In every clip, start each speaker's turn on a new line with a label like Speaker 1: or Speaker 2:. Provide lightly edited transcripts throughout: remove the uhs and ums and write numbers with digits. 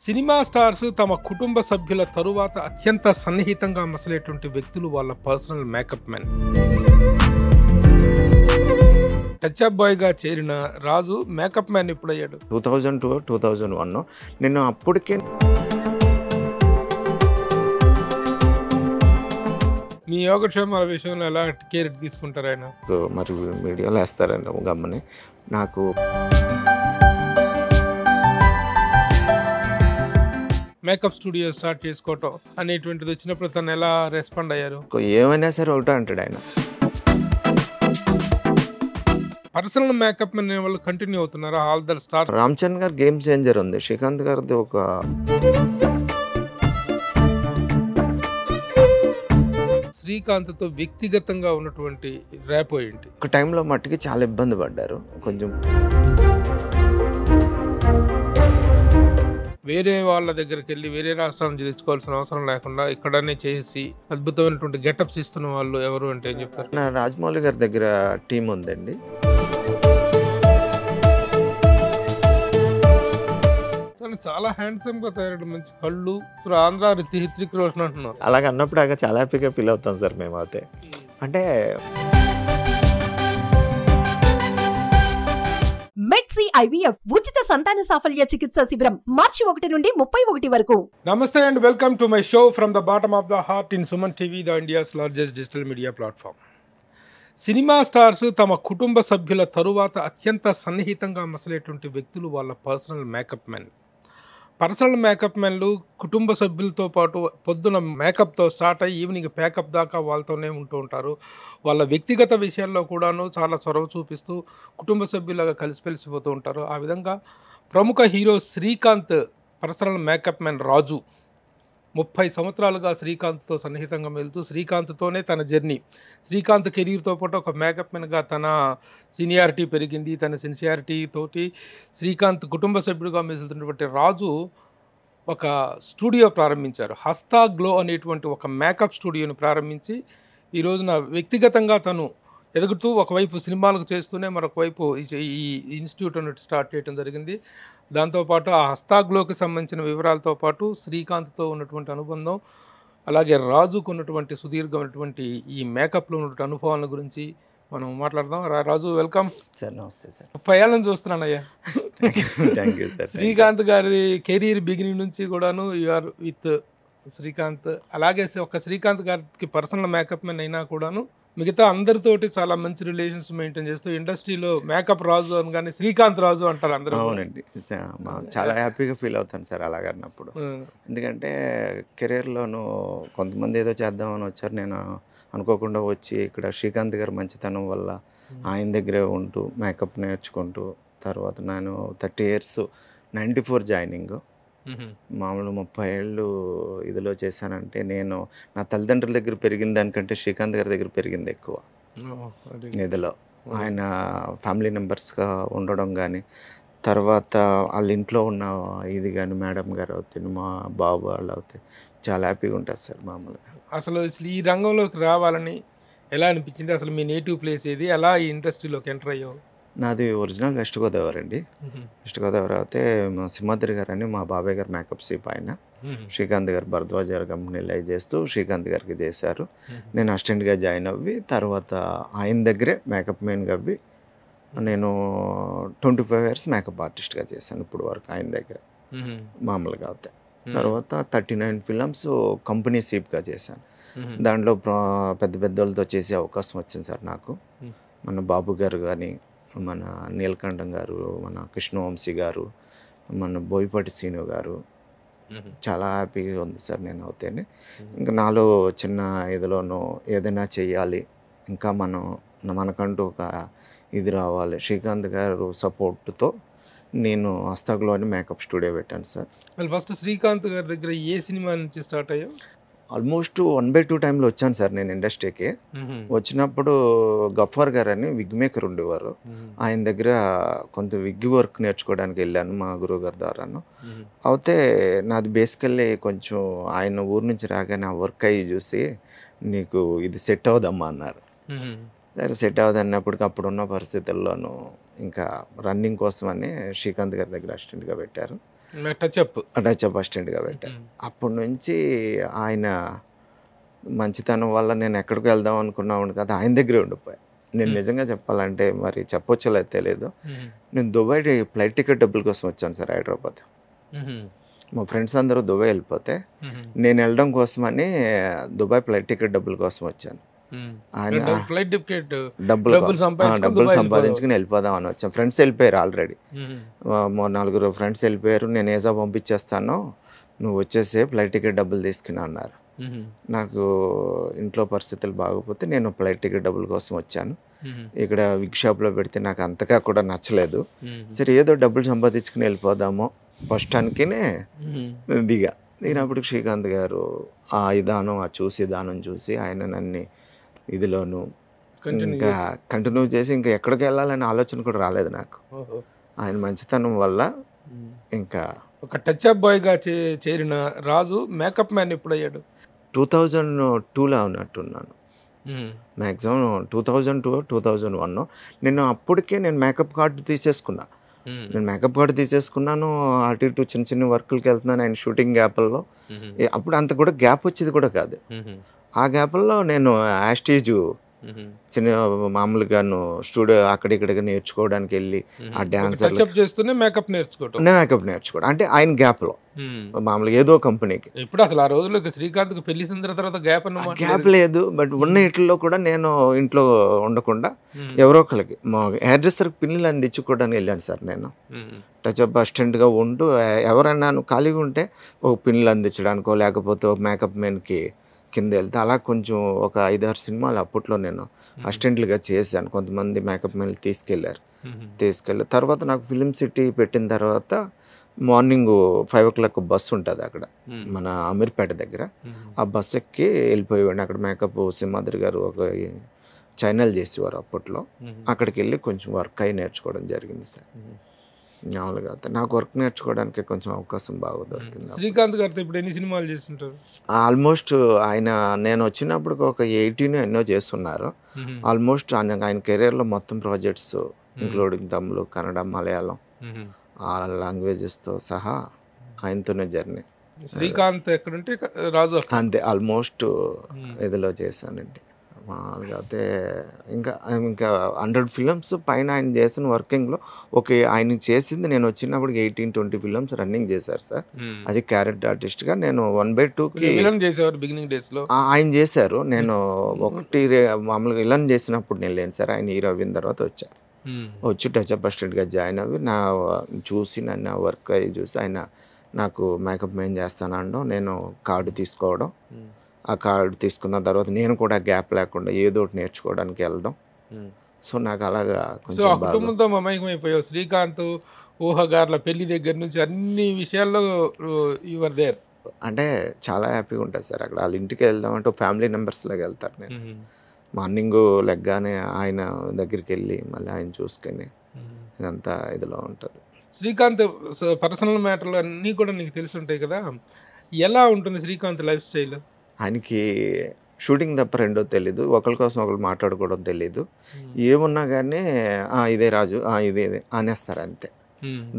Speaker 1: Cinema stars తమ కుటుంబ సభ్యుల తరువాత అత్యంత సన్నిహితంగా మసలేటువంటి వ్యక్తులు వాళ్ళ పర్సనల్ మేకప్ మెన్. టచ్అప్ బాయ్గా చేరిన రాజు మేకప్ మ్యాన్ ఎప్పుడయ్యాడు?
Speaker 2: 2002 2001 నేను అప్పటికే
Speaker 1: మీ యోగక్షేమాల విషయంలో ఎలా కేర్ తీసుకుంటారు ఆయన?
Speaker 2: మరి మీడియాలో వేస్తారండి గమ్మని. నాకు
Speaker 1: మేకప్ స్టూడియో స్టార్ట్ చేసుకోవటం అనేటువంటిది వచ్చినప్పుడు తను ఎలా రెస్పాండ్ అయ్యారు?
Speaker 2: ఏమైనా సరే ఒకటే అంటాడు ఆయన.
Speaker 1: పర్సనల్ మేకప్ మెన్ వాళ్ళు కంటిన్యూ అవుతున్నారా? All the star
Speaker 2: Ram Charan గారు గేమ్ చేంజర్ ఉంది, శ్రీకాంత్ గారిది ఒక
Speaker 1: శ్రీకాంత్తో వ్యక్తిగతంగా ఉన్నటువంటి ర్యాపో ఏంటి?
Speaker 2: ఒక టైంలో మట్టుకి చాలా ఇబ్బంది పడ్డారు. కొంచెం
Speaker 1: వేరే వాళ్ళ దగ్గరికి వెళ్ళి వేరే రాష్ట్రాల నుంచి తెచ్చుకోవాల్సిన అవసరం లేకుండా ఇక్కడనే చేసి అద్భుతమైనటువంటి గెటప్స్ ఇస్తున్న వాళ్ళు ఎవరు అంటే ఏం చెప్తారు?
Speaker 2: నా రాజమౌళి గారి దగ్గర టీం ఉందండి.
Speaker 1: తను చాలా హ్యాండ్సమ్ గా తయారు, మంచి కళ్ళు, ఆంధ్ర హిత్రిక్ రోషన్ అంటున్నారు.
Speaker 2: అలాగ అన్నప్పుడు చాలా హ్యాపీగా ఫీల్ అవుతాం సార్ మేము. అయితే అంటే
Speaker 3: మెడ్సీ ఐవీఎఫ్ ఉచిత సంతాన సాఫల్య చికిత్స శిబిరం మార్చి 1 నుండి 31 వరకు.
Speaker 1: నమస్తే and welcome to my show from the bottom of the heart in Suman TV, the India's largest digital media platform. Cinema stars తమ కుటుంబ సభ్యుల తరువాత అత్యంత సన్నిహితంగా మసలేటువంటి వ్యక్తులు వాళ్ళ personal makeup men. Personal makeup మెన్లు కుటుంబ సభ్యులతో పాటు పొద్దున మేకప్తో స్టార్ట్ అయ్యి ఈవినింగ్ ప్యాకప్ దాకా వాళ్ళతోనే ఉంటూ ఉంటారు. వాళ్ళ వ్యక్తిగత విషయాల్లో కూడాను చాలా చొరవ చూపిస్తూ కుటుంబ సభ్యులుగా కలిసిపోతూ ఉంటారు. ఆ విధంగా ప్రముఖ hero Srikanth personal makeup men Raju 30 సంవత్సరాలుగా శ్రీకాంత్తో సన్నిహితంగా వెళ్తూ శ్రీకాంత్తోనే తన జర్నీ, శ్రీకాంత్ కెరీర్తో పాటు ఒక మేకప్ మెన్గా తన సీనియారిటీ పెరిగింది. తన సిన్సియారిటీ తోటి శ్రీకాంత్ కుటుంబ సభ్యుడిగా మెసులుతున్నటువంటి రాజు ఒక స్టూడియో ప్రారంభించారు. హస్తా గ్లో అనేటువంటి ఒక మేకప్ స్టూడియోని ప్రారంభించి ఈ రోజున వ్యక్తిగతంగా తను ఎదుగుతూ ఒకవైపు సినిమాలకు చేస్తూనే మరొక వైపు ఈ ఇన్స్టిట్యూట్ అనేది స్టార్ట్ చేయడం జరిగింది. దాంతోపాటు ఆ హస్తాగ్లోకి సంబంధించిన వివరాలతో పాటు శ్రీకాంత్తో ఉన్నటువంటి అనుబంధం, అలాగే రాజుకు ఉన్నటువంటి సుదీర్ఘమైనటువంటి ఈ మేకప్లో ఉన్నటువంటి అనుభవాల గురించి మనం మాట్లాడదాం. Raju welcome
Speaker 2: sir. నమస్తే సార్.
Speaker 1: 30 ఏళ్ళ నుంచి చూస్తున్నానయ్యా.
Speaker 2: Thank you sir.
Speaker 1: శ్రీకాంత్ గారి కెరీర్ బిగినింగ్ నుంచి కూడాను యూఆర్ విత్ శ్రీకాంత్. అలాగే ఒక శ్రీకాంత్ గారికి పర్సనల్ మేకప్ మెన్ అయినా కూడాను మిగతా అందరితోటి చాలా మంచి రిలేషన్స్ మెయింటైన్ చేస్తూ ఇండస్ట్రీలో మేకప్ రాజు అని కానీ శ్రీకాంత్ రాజు అంటారు అందరూ.
Speaker 2: అవునండి, చాలా హ్యాపీగా ఫీల్ అవుతాను సార్ అలాగన్నప్పుడు. ఎందుకంటే కెరీర్లోనూ కొంతమంది ఏదో చేద్దామని వచ్చారు, నేను అనుకోకుండా వచ్చి ఇక్కడ శ్రీకాంత్ గారు మంచితనం వల్ల ఆయన దగ్గరే ఉంటూ మేకప్ నేర్చుకుంటూ తర్వాత నేను 30 years 94 జాయినింగ్, మామూలు 30 ఏళ్ళు ఇదిలో చేశానంటే నేను నా తల్లిదండ్రుల దగ్గర పెరిగిన దానికంటే శ్రీకాంత్ గారి దగ్గర పెరిగింది ఎక్కువ. ఇదిలో ఆయన ఫ్యామిలీ మెంబర్స్గా ఉండడం కానీ తర్వాత వాళ్ళ ఇంట్లో ఉన్న ఇది కానీ మేడం గారు అవుతాయి, మా బాబు వాళ్ళు అవుతాయి, చాలా హ్యాపీగా ఉంటుంది సార్ మామూలుగా.
Speaker 1: అసలు ఈ రంగంలోకి రావాలని ఎలా అనిపించింది? అసలు మీ నేటివ్ ప్లేస్ ఏది? ఎలా ఈ ఇండస్ట్రీలోకి ఎంటర్ అయ్యావు?
Speaker 2: నాది ఒరిజినల్ వెస్ట్ గోదావరి అండి. వెస్ట్ గోదావరి అయితే సింహాద్రి గారు అని మా బాబాయ్ గారు మేకప్ సీప్ ఆయన. శ్రీకాంత్ గారు భరద్వాజ్ గారు కంపెనీలో చేస్తూ శ్రీకాంత్ గారికి చేశారు. నేను అసిస్టెంట్గా జాయిన్ అవ్వి తర్వాత ఆయన దగ్గరే మేకప్ మెయిన్గా అవ్వి నేను 25 years మేకప్ ఆర్టిస్ట్గా చేశాను ఇప్పుడు వరకు ఆయన దగ్గర మామూలుగా అవుతాయి. తర్వాత 39 films కంపెనీ సీప్గా చేశాను. దాంట్లో పెద్ద వాళ్ళతో చేసే అవకాశం వచ్చింది సార్ నాకు. మన బాబు గారు కానీ, మన నీలకంఠం గారు, మన కృష్ణవంశీ గారు, మన బోయపాటి సీను గారు, చాలా హ్యాపీగా ఉంది సార్ నేను అవుతేనే. ఇంకా నాలో చిన్న ఇదిలోనూ ఏదైనా చెయ్యాలి, ఇంకా మనకంటూ ఒక ఇది రావాలి, శ్రీకాంత్ గారు సపోర్ట్తో నేను హస్తాగ్లోని మేకప్ స్టూడియో పెట్టాను సార్.
Speaker 1: ఫస్ట్ శ్రీకాంత్ గారి దగ్గర ఏ సినిమా నుంచి స్టార్ట్ అయ్యావు?
Speaker 2: ఆల్మోస్ట్ 1/2 టైంలో వచ్చాను సార్ నేను ఇండస్ట్రీకి. వచ్చినప్పుడు గఫ్ఫార్ గారు అని విగ్ మేకర్ ఉండేవారు, ఆయన దగ్గర కొంత విగ్ వర్క్ నేర్చుకోవడానికి వెళ్ళాను మా గురువు గారి ద్వారాను. అయితే నాది బేసికల్లీ కొంచెం ఆయన ఊరు నుంచి రాగానే ఆ వర్క్ అయ్యి చూసి నీకు ఇది సెట్ అవుదమ్మా అన్నారు. సరే సెట్ అవ్వదు అన్నప్పటికీ అప్పుడున్న పరిస్థితుల్లోనూ ఇంకా రన్నింగ్ కోసమని శ్రీకాంత్ గారి దగ్గర అసిస్టెంట్గా పెట్టారు.
Speaker 1: టచ్అప్
Speaker 2: టచ్అప్ అసిస్టెంట్గా పెట్టారు. అప్పటి నుంచి ఆయన మంచితనం వల్ల నేను ఎక్కడికి వెళ్దాం అనుకున్నాను కదా, ఆయన దగ్గరే ఉండిపోయాను. నేను నిజంగా చెప్పాలంటే మరి చెప్పొచ్చో లేదో తెలియదు, నేను దుబాయ్ ఫ్లైట్ టికెట్ డబ్బుల కోసం వచ్చాను సార్ హైదరాబాద్. మా ఫ్రెండ్స్ అందరూ దుబాయ్ వెళ్ళిపోతే నేను వెళ్ళడం కోసమని దుబాయ్ ఫ్లైట్ టికెట్ డబ్బుల కోసం వచ్చాను. ఆయన
Speaker 1: ఫ్లైట్ టికెట్
Speaker 2: డబ్బులు సంపాదించుకుని వెళ్ళిపోదాం అని వచ్చాను. ఫ్రెండ్స్ వెళ్ళిపోయారు ఆల్రెడీ, 4 ఫ్రెండ్స్ వెళ్ళిపోయారు. నేను ఏజా పంపించేస్తాను, నువ్వు వచ్చేసే ఫ్లైట్ టికెట్ డబ్బులు తీసుకుని అన్నారు. నాకు ఇంట్లో పరిస్థితులు బాగోపోతే నేను ఫ్లైట్ టికెట్ డబ్బుల కోసం వచ్చాను. ఇక్కడ విగ్ షాప్లో పెడితే నాకు అంతగా కూడా నచ్చలేదు. సరే ఏదో డబ్బులు సంపాదించుకుని వెళ్ళిపోదాము బస్ స్టాండ్కినే దిగినప్పుడు శ్రీకాంత్ గారు ఆ విధానం, ఆ విధానం చూసి ఆయన నన్ను ఇదిలోను ఇంకా కంటిన్యూ చేసి ఇంకా ఎక్కడికి వెళ్ళాలనే ఆలోచన కూడా రాలేదు నాకు. ఆయన మంచితనం వల్ల ఇంకా
Speaker 1: ఒక టచ్అప్ బాయ్గా చేరిన రాజు మేకప్ మ్యాన్ ఎప్పుడు అయ్యాడు?
Speaker 2: 2002లో ఉన్నట్టున్నాను, మ్యాక్సిమం 2002 2001. నేను అప్పటికే మేకప్ కార్డు తీసేసుకున్నా. నేను మేకప్ కార్డు తీసేసుకున్నాను, అటు ఇటు చిన్న చిన్న వర్కులకి వెళ్తున్నాను ఆయన షూటింగ్ గ్యాప్ల్లో. అప్పుడు అంత కూడా గ్యాప్ వచ్చేది కూడా కాదు. ఆ గ్యాప్ల్లో నేను యాస్టేజ్ చిన్న మామూలుగాను స్టూడియో అక్కడిక్కడికి నేర్చుకోవడానికి వెళ్ళి ఆ డాన్సర్
Speaker 1: చేస్తూనే మేకప్
Speaker 2: నేర్చుకోవడం అంటే ఆయన గ్యాప్లో మామూలుగా ఏదో కంపెనీకి.
Speaker 1: ఇప్పుడు అసలు ఆ రోజుల్లో శ్రీకాంత్కి పెళ్లి తర్వాత
Speaker 2: గ్యాప్ లేదు. బట్ ఉన్న ఇట్లో కూడా నేను ఇంట్లో ఉండకుండా ఎవరో ఒకరికి మా హెయిర్ డ్రెస్సర్కి పిన్నులు అందించుకోవడానికి వెళ్ళాను సార్. నేను టచ్అప్ అసిస్టెంట్గా ఉంటూ ఎవరైనా ఖాళీగా ఉంటే ఒక పిన్నులు అందించడానికో లేకపోతే ఒక మేకప్ మెన్కి కింద వెళ్తే అలా కొంచెం ఒక 5-6 సినిమాలు అప్పట్లో నేను అసిస్టెంట్లుగా చేశాను. కొంతమంది మేకప్ మెన్లు తీసుకెళ్ళి తర్వాత నాకు ఫిలిం సిటీ పెట్టిన తర్వాత మార్నింగ్ 5 o'clock బస్సు ఉంటుంది అక్కడ మన అమీర్పేట దగ్గర. ఆ బస్సు ఎక్కి వెళ్ళిపోయేవాడిని. అక్కడ మేకప్ సింహాద్రి గారు ఒక ఛానల్ చేసేవారు అప్పట్లో. అక్కడికి వెళ్ళి కొంచెం వర్క్ అయి నేర్చుకోవడం జరిగింది సార్. మామూలుగా నాకు వర్క్ నేర్చుకోవడానికి కొంచెం అవకాశం బాగా దొరికింది.
Speaker 1: శ్రీకాంత్ గారితో ఇప్పుడు ఎన్ని సినిమాలు చేస్తుంటారు?
Speaker 2: ఆల్మోస్ట్ ఆయన నేను వచ్చినప్పుడు ఒక 18 ఎన్నో చేస్తున్నారు. ఆల్మోస్ట్ ఆయన కెరీర్లో మొత్తం ప్రాజెక్ట్స్ ఇంక్లూడింగ్ తమిళ, కన్నడ, మలయాళం ఆ లాంగ్వేజెస్తో సహా ఆయనతోనే జర్నీ.
Speaker 1: శ్రీకాంత్ ఎక్కడుంటే రాజు
Speaker 2: అంతే ఆల్మోస్ట్ ఇదిలో చేశానండి. మామూలుగా అయితే ఇంకా 100 ఫిలిమ్స్ పైన ఆయన చేసిన వర్కింగ్లో ఆయన చేసింది నేను వచ్చినప్పుడు 18-20 ఫిలిమ్స్ రన్నింగ్ చేశారు సార్. అది క్యారెక్టర్ ఆర్టిస్ట్గా నేను 1/2కి
Speaker 1: చేసేవారు బిగినింగ్ డేస్లో
Speaker 2: ఆయన చేశారు. నేను మామూలుగా విలన్ చేసినప్పుడు నేను లేను సార్. ఆయన హీరో అయిన తర్వాత వచ్చి టచ్అప్ అసిస్టెంట్గా జాయిన్ అవ్వి నన్ను వర్క్ అయ్యి చూసి ఆయన నాకు మేకప్ మెయిన్ చేస్తానండం, నేను కార్డు తీసుకోవడం, ఆ కార్డు తీసుకున్న తర్వాత నేను కూడా గ్యాప్ లేకుండా ఏదో ఒకటి నేర్చుకోవడానికి వెళ్ళడం. సో నాకు అలాగా కొంచెం
Speaker 1: కుటుంబంతో మమైకమైపోయావు. శ్రీకాంత్ ఊహగార్ల పెళ్లి దగ్గర నుంచి అన్ని విషయాల్లో యువర్ దేర్.
Speaker 2: అంటే చాలా హ్యాపీగా ఉంటుంది సార్. అక్కడ వాళ్ళ ఇంటికి వెళ్దామంటే ఫ్యామిలీ మెంబర్స్ లాగా వెళ్తారు. నేను మార్నింగ్ లెగ్గానే ఆయన దగ్గరికి వెళ్ళి మళ్ళీ ఆయన చూసుకొని ఇదంతా ఇదిలో ఉంటుంది.
Speaker 1: శ్రీకాంత్ పర్సనల్ మ్యాటర్లు అన్నీ కూడా నీకు తెలిసి ఉంటాయి కదా, ఎలా ఉంటుంది శ్రీకాంత్ లైఫ్ స్టైల్?
Speaker 2: ఆయనకి షూటింగ్ తప్ప రెండో తెలీదు, ఒకరి కోసం ఒకరు మాట్లాడుకోవడం తెలీదు. ఏమున్నా కానీ ఇదే రాజు ఇదే అనేస్తారు అంతే,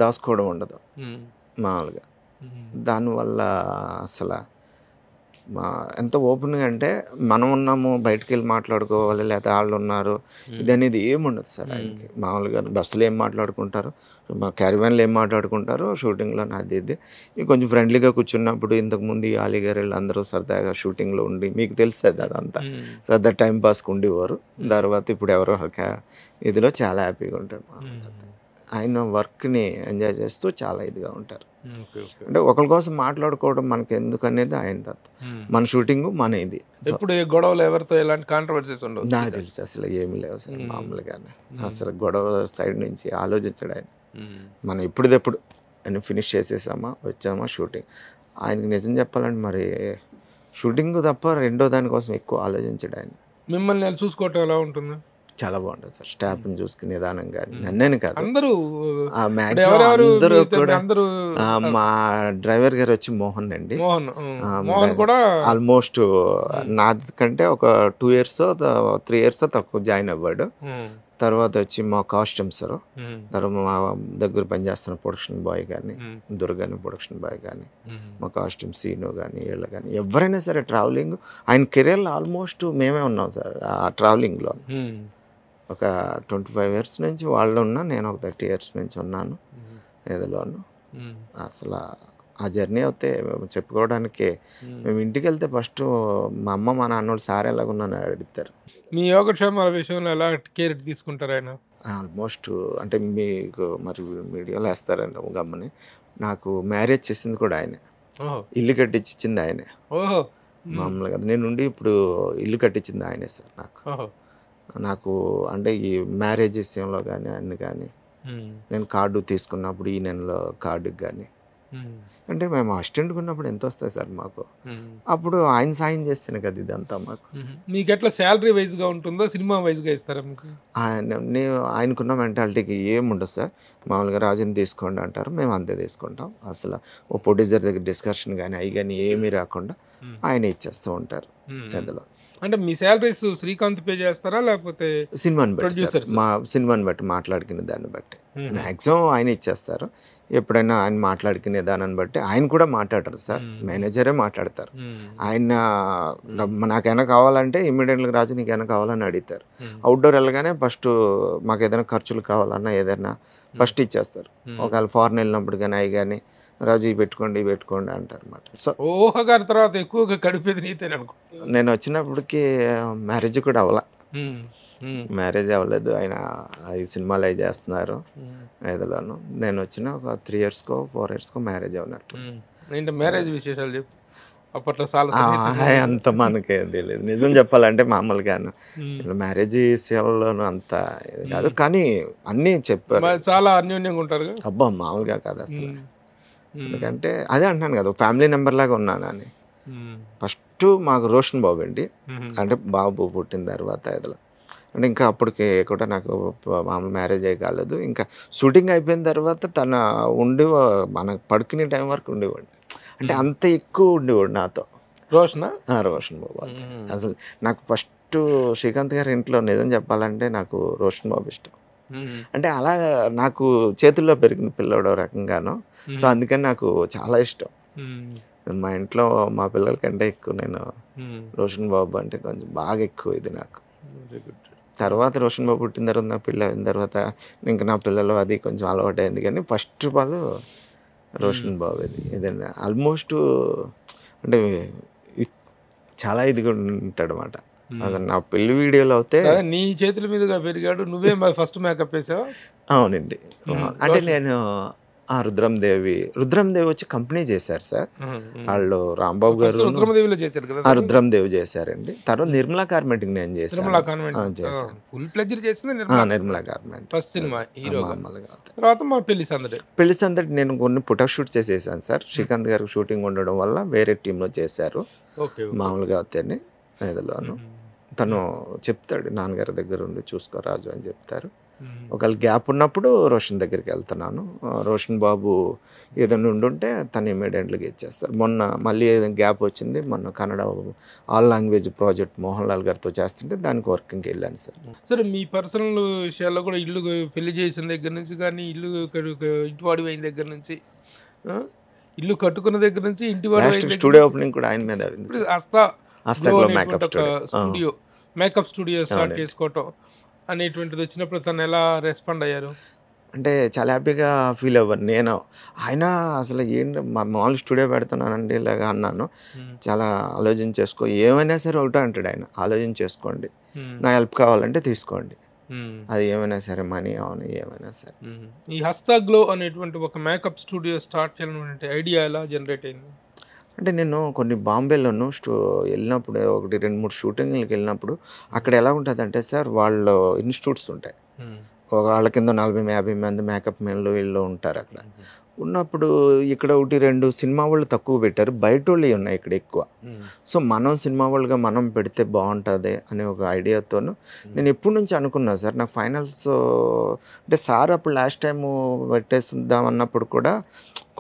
Speaker 2: దాచుకోవడం ఉండదు మామూలుగా. దానివల్ల అసలు ఎంత ఓపెన్గా అంటే మనం ఉన్నాము బయటకు వెళ్ళి మాట్లాడుకోవాలి లేకపోతే వాళ్ళు ఉన్నారు ఇది అనేది ఏముండదు సార్ ఆయనకి. మామూలుగా బస్సులో ఏం మాట్లాడుకుంటారు, మా క్యారివాన్లో ఏం మాట్లాడుకుంటారు, షూటింగ్లో అది ఇది కొంచెం ఫ్రెండ్లీగా కూర్చున్నప్పుడు ఇంతకుముందు ఆలీ గారు అందరూ సరదాగా షూటింగ్లో ఉండి మీకు తెలుస్తుంది అదంతా సరదా టైం పాస్కి ఉండేవారు. తర్వాత ఇప్పుడు ఎవరో ఇదిలో చాలా హ్యాపీగా ఉంటారు. ఆయన వర్క్ని ఎంజాయ్ చేస్తూ చాలా ఇదిగా ఉంటారు. అంటే ఒకరి కోసం మాట్లాడుకోవడం మనకి ఎందుకు అనేది ఆయన తత్వం. మన షూటింగ్ మన ఇది.
Speaker 1: ఇప్పుడు గొడవలు ఎవరితో ఎలాంటి కాంట్రవర్సీస్ ఉండవు
Speaker 2: నాకు తెలుసు అసలు ఏమి లేవు సార్. మామూలుగానే అసలు గొడవ సైడ్ నుంచి ఆలోచించడం ఆయన. మనం ఎప్పుడుదెప్పుడు అని ఫినిష్ చేసేసామా వచ్చామా షూటింగ్. ఆయనకి నిజం చెప్పాలంటే మరి షూటింగ్ తప్ప రెండో దానికోసం ఎక్కువ ఆలోచించడం ఆయన.
Speaker 1: మిమ్మల్ని చూసుకోవటం ఎలా ఉంటుంది?
Speaker 2: చాలా బాగుంటుంది సార్. స్టాఫ్ని చూసుకునే విధానం కానీ నన్నేను కాదు
Speaker 1: అందరూ
Speaker 2: అందరూ మా డ్రైవర్ గారు వచ్చి మోహన్ అండి. ఆల్మోస్ట్ నాది కంటే ఒక 2 years 3 years తక్కువ జాయిన్ అవ్వాడు. తర్వాత వచ్చి మా కాస్ట్యూమ్స్, తర్వాత మా దగ్గర పనిచేస్తున్న ప్రొడక్షన్ బాయ్ కానీ, దుర్గాని ప్రొడక్షన్ బాయ్ కానీ, మా కాస్ట్యూమ్ సీను కానీ, వీళ్ళు కానీ ఎవరైనా సరే ట్రావెలింగ్ ఆయన కెరియర్లో ఆల్మోస్ట్ మేమే ఉన్నాం సార్ ఆ ట్రావెలింగ్లో. ఒక 25 years నుంచి వాళ్ళు ఉన్నా, నేను ఒక 30 years నుంచి ఉన్నాను ఏదిలోను. అసలు ఆ జర్నీ అయితే చెప్పుకోవడానికి మేము ఇంటికి వెళ్తే ఫస్ట్ మా అమ్మ మా నాన్నోళ్ళు సార్ ఎలాగున్నాను అడుగుతారు.
Speaker 1: మీ యోగక్షేమాల విషయంలో ఎలా కేర్ తీసుకుంటారు ఆయన?
Speaker 2: ఆల్మోస్ట్ అంటే మీకు మరి మీడియాలో వేస్తారండి గమ్మని, నాకు మ్యారేజ్ చేసింది కూడా ఆయనే, ఇల్లు కట్టించింది ఆయనే.
Speaker 1: ఓహో,
Speaker 2: మామూలుగా నేను ఉండి ఇప్పుడు ఇల్లు కట్టించింది ఆయనే సార్ నాకు. అంటే ఈ మ్యారేజ్ విషయంలో కానీ అన్ని కానీ, నేను కార్డు తీసుకున్నప్పుడు ఈ నెలలో కార్డుకి కానీ, అంటే మేము అసిస్టెంట్గా ఉన్నప్పుడు ఎంత వస్తాయి సార్ మాకు, అప్పుడు ఆయన సాయం చేస్తేనే కదా ఇదంతా మాకు.
Speaker 1: మీకు ఎట్లా శాలరీ వైజ్గా ఉంటుందో సినిమా వైజ్గా ఇస్తారా మీకు?
Speaker 2: ఆయనకున్న మెంటాలిటీకి ఏముండదు సార్. మామూలుగా రాజుని తీసుకోండి అంటారు, మేము అంతే తీసుకుంటాం. అసలు ఓ ప్రొడ్యూసర్ దగ్గర డిస్కషన్ కానీ అవి కానీ ఏమీ రాకుండా ఆయన ఇచ్చేస్తూ ఉంటారు అందులో.
Speaker 1: అంటే మీ శాలరీస్ శ్రీకాంత్ పే చేస్తారా లేకపోతే
Speaker 2: సినిమాని బట్టి, మా సినిమాని బట్టి మాట్లాడుకునే దాన్ని బట్టి మ్యాక్సిమం ఆయన ఇచ్చేస్తారు. ఎప్పుడైనా ఆయన మాట్లాడుకునే దాన్ని బట్టి ఆయన కూడా మాట్లాడరు సార్, మేనేజరే మాట్లాడతారు. ఆయన నాకైనా కావాలంటే ఇమ్మీడియట్గా రాజు నీకైనా కావాలని అడుగుతారు. అవుట్డోర్ వెళ్ళగానే ఫస్ట్ మాకు ఏదైనా ఖర్చులు కావాలన్నా ఏదైనా ఫస్ట్ ఇచ్చేస్తారు. ఒకవేళ ఫారెన్ వెళ్ళినప్పుడు కానీ అవి కానీ రాజు ఇవి పెట్టుకోండి అంటారు అన్నమాట. సో
Speaker 1: ఊహగారి తర్వాత ఎక్కువగా గడిపేది నీతే అనుకో.
Speaker 2: నేను వచ్చినప్పటికి మ్యారేజ్ కూడా మ్యారేజ్ అవ్వలేదు. ఆయన ఈ సినిమాలు అవి చేస్తున్నారు ఐదులోను. నేను వచ్చిన ఒక 3 years 4 years మ్యారేజ్ అవునట్టు.
Speaker 1: మ్యారేజ్ విశేషాలు చెప్పు. అప్పట్లో
Speaker 2: అంత మనకే తెలియదు నిజం చెప్పాలంటే. మామూలుగాను మ్యారేజ్ విషయాల్లోనూ అంత ఇది కాదు, కానీ అన్నీ చెప్పారు.
Speaker 1: చాలా అన్యోన్యంగా ఉంటారు.
Speaker 2: అబ్బా మామూలుగా కాదు అసలు. ఎందుకంటే అదే అంటున్నాను కదా, ఫ్యామిలీ మెంబర్ లాగా ఉన్నాను అని. ఫస్ట్ మాకు రోషన్ బాబు అండి, అంటే బాబు పుట్టిన తర్వాత ఇదిలో అంటే ఇంకా అప్పటికి కూడా నాకు మామూలు మ్యారేజ్ అయ్యి కాలేదు. ఇంకా షూటింగ్ అయిపోయిన తర్వాత తన మనకు పడుకునే టైం వరకు ఉండేవాడు. అంటే అంత ఎక్కువ ఉండేవాడు నాతో. రోషన్ బాబు అసలు నాకు ఫస్ట్ శ్రీకాంత్ గారి ఇంట్లో నిజం చెప్పాలంటే నాకు రోషన్ బాబు ఇష్టం. అంటే అలా నాకు చేతుల్లో పెరిగిన పిల్లడు రకంగాను. సో అందుకని నాకు చాలా ఇష్టం. మా ఇంట్లో మా పిల్లల కంటే ఎక్కువ నేను రోషన్ బాబు అంటే కొంచెం బాగా ఎక్కువ ఇది నాకు. తర్వాత రోషన్ బాబు పుట్టిన తర్వాత నా పిల్ల అయిన తర్వాత ఇంకా నా పిల్లలు అది కొంచెం అలవాటు అయింది. కానీ ఫస్ట్ ఆఫ్ ఆల్ రోషన్ బాబు ఏదైనా ఆల్మోస్ట్ అంటే చాలా ఇదిగా ఉంటాడు అన్నమాట. అదే నా పెళ్లి వీడియోలో అయితే
Speaker 1: నీ చేతుల మీదుగా పెరిగాడు. నువ్వే ఫస్ట్ మేకప్ వేసావా?
Speaker 2: అవునండి. అంటే నేను రుద్రం దేవి వచ్చి కంపెనీ చేశారు సార్ వాళ్ళు. రాంబాబు గారు
Speaker 1: రుద్రమదేవిలో చేశారు కదా.
Speaker 2: రుద్రం దేవి చేశారండి. తర్వాత నిర్మలా గార్మెంట్ నేను చేశాను. నిర్మలా గార్మెంట్ ఫస్ట్ సినిమా
Speaker 1: తర్వాత మా
Speaker 2: పెళ్లి సందడి నేను కొన్ని ఫోటో షూట్ చేసేసాను సార్. శ్రీకాంత్ గారికి షూటింగ్ ఉండడం వల్ల వేరే టీంలో చేశారు. మామూలుగా అవుతాయని ఏదోను తను చెప్తాడు, నాన్నగారి దగ్గర ఉండి చూసుకో రాజు అని చెప్తారు. ఒకవేళ గ్యాప్ ఉన్నప్పుడు రోషన్ దగ్గరికి వెళ్తున్నాను. రోషన్ బాబు ఏదైనా ఉండుంటే తను ఇమీడియట్గా ఇచ్చేస్తారు. మొన్న మళ్ళీ ఏదైనా గ్యాప్ వచ్చింది, మొన్న Kannada all language project Mohan Lal గారితో చేస్తుంటే దానికి వర్కింగ్కి వెళ్ళాను సార్.
Speaker 1: సరే, మీ పర్సనల్ విషయాల్లో కూడా ఇల్లు పెళ్లి చేసిన దగ్గర నుంచి కానీ ఇల్లు ఇంటివాడి అయిన దగ్గర నుంచి, ఇల్లు కట్టుకున్న దగ్గర నుంచి ఇంటివాడి
Speaker 2: స్టూడియో ఓపెనింగ్ కూడా ఆయన మీద
Speaker 1: మేకప్ స్టూడియో స్టార్ట్ చేసుకోవటం అనేటువంటిది వచ్చినప్పుడు తను ఎలా రెస్పాండ్ అయ్యారు?
Speaker 2: అంటే చాలా హ్యాపీగా ఫీల్ అవ్వను నేను. ఆయన అసలు ఏంటి మామూలు స్టూడియో పెడుతున్నానండి ఇలాగా అన్నాను. చాలా ఆలోచన చేసుకో, ఏమైనా సరే ఒకటే అంటాడు ఆయన, ఆలోచన చేసుకోండి, నా హెల్ప్ కావాలంటే తీసుకోండి, అది ఏమైనా సరే మనీ అవని ఏమైనా సరే.
Speaker 1: ఈ హస్తా గ్లో అనేటువంటి ఒక మేకప్ స్టూడియో స్టార్ట్ చేయాలనే ఐడియా ఎలా జనరేట్ అయింది?
Speaker 2: అంటే నేను కొన్ని బాంబేలోను వెళ్ళినప్పుడు 1-2-3 షూటింగ్లకి వెళ్ళినప్పుడు అక్కడ ఎలా ఉంటుంది అంటే సార్, వాళ్ళు ఇన్స్టిట్యూట్స్ ఉంటాయి. వాళ్ళ కింద 40-50 మంది మేకప్ మెన్లు వీళ్ళు ఉంటారు. అక్కడ ఉన్నప్పుడు ఇక్కడ 1-2 సినిమా వాళ్ళు తక్కువ పెట్టారు, బయట వాళ్ళు ఉన్నాయి ఇక్కడ ఎక్కువ. సో మనం సినిమా వాళ్ళుగా మనం పెడితే బాగుంటుంది అనే ఒక ఐడియాతోను నేను ఎప్పటి నుంచి అనుకున్నా సార్. నాకు ఫైనల్స్ అంటే సార్ అప్పుడు లాస్ట్ టైం పెట్టేద్దాం అన్నప్పుడు కూడా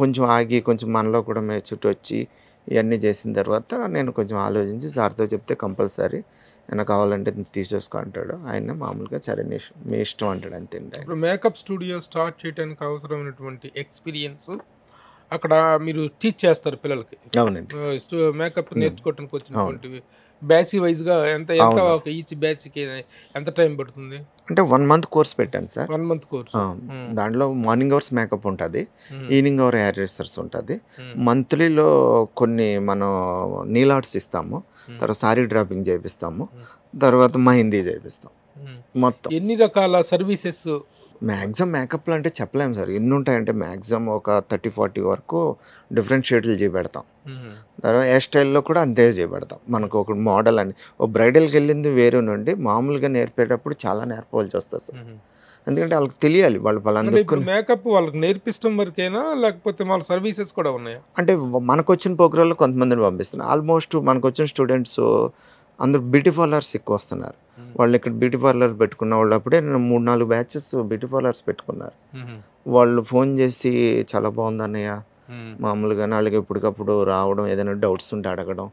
Speaker 2: కొంచెం ఆగి కొంచెం మనలో కూడా చుట్టూ వచ్చి ఇవన్నీ చేసిన తర్వాత నేను కొంచెం ఆలోచించి సార్తో చెప్తే కంపల్సరీ ఏమైనా కావాలంటే తీసేసుకో అంటాడు. ఆయన మామూలుగా సరే మీ ఇష్టం అంటాడు అంతే.
Speaker 1: ఇప్పుడు మేకప్ స్టూడియో స్టార్ట్ చేయడానికి అవసరమైనటువంటి ఎక్స్పీరియన్స్ అక్కడ మీరు టీచ్ చేస్తారు పిల్లలకి.
Speaker 2: అవునండి.
Speaker 1: మేకప్ నేర్చుకోవడానికి వచ్చినటువంటి బ్యాచ్ వైజ్గా ఎంత ఎంత ఈచ్ బ్యాచ్కి ఎంత టైం పడుతుంది?
Speaker 2: అంటే 1 month కోర్స్ పెట్టాను సార్.
Speaker 1: 1 month course.
Speaker 2: దాంట్లో మార్నింగ్ అవర్స్ మేకప్ ఉంటుంది, ఈవినింగ్ అవర్ హెయిర్ డ్రెస్సర్స్ ఉంటుంది. మంత్లీలో కొన్ని మనం నీల్ ఆర్ట్స్ ఇస్తాము, తర్వాత సారీ డ్రాపింగ్ చేపిస్తాము, తర్వాత మెహందీ చేపిస్తాం. మొత్తం
Speaker 1: ఎన్ని రకాల సర్వీసెస్?
Speaker 2: మ్యాక్సిమం మేకప్లు అంటే చెప్పలేము సార్, ఎన్ని ఉంటాయంటే మ్యాక్సిమం ఒక 30-40 వరకు డిఫరెంట్ షేడ్లు చేపెడతాం. తర్వాత హెయిర్ స్టైల్లో కూడా అంతే చేపెడతాం. మనకు ఒక మోడల్ అని ఓ బ్రైడల్కి వెళ్ళింది వేరే నుండి మామూలుగా నేర్పేటప్పుడు చాలా నేర్పవలసి వస్తుంది సార్. ఎందుకంటే వాళ్ళకి తెలియాలి వాళ్ళు వాళ్ళందరూ
Speaker 1: మేకప్ వాళ్ళకి నేర్పిస్తాం వరకేనా, లేకపోతే వాళ్ళ సర్వీసెస్ కూడా ఉన్నాయా?
Speaker 2: అంటే మనకు వచ్చిన ప్రోగ్రాంలో కొంతమందిని పంపిస్తున్నారు. ఆల్మోస్ట్ మనకు వచ్చిన స్టూడెంట్స్ అందరూ బ్యూటీ పార్లర్స్ ఎక్కువ వస్తున్నారు. వాళ్ళు ఇక్కడ బ్యూటీ పార్లర్ పెట్టుకున్న వాళ్ళు అప్పుడే 3-4 బ్యాచెస్ బ్యూటీ పార్లర్స్ పెట్టుకున్నారు. వాళ్ళు ఫోన్ చేసి చాలా బాగుంది అన్నయ్య, మామూలుగా వాళ్ళకి ఎప్పటికప్పుడు రావడం, ఏదైనా డౌట్స్ ఉంటే అడగడం.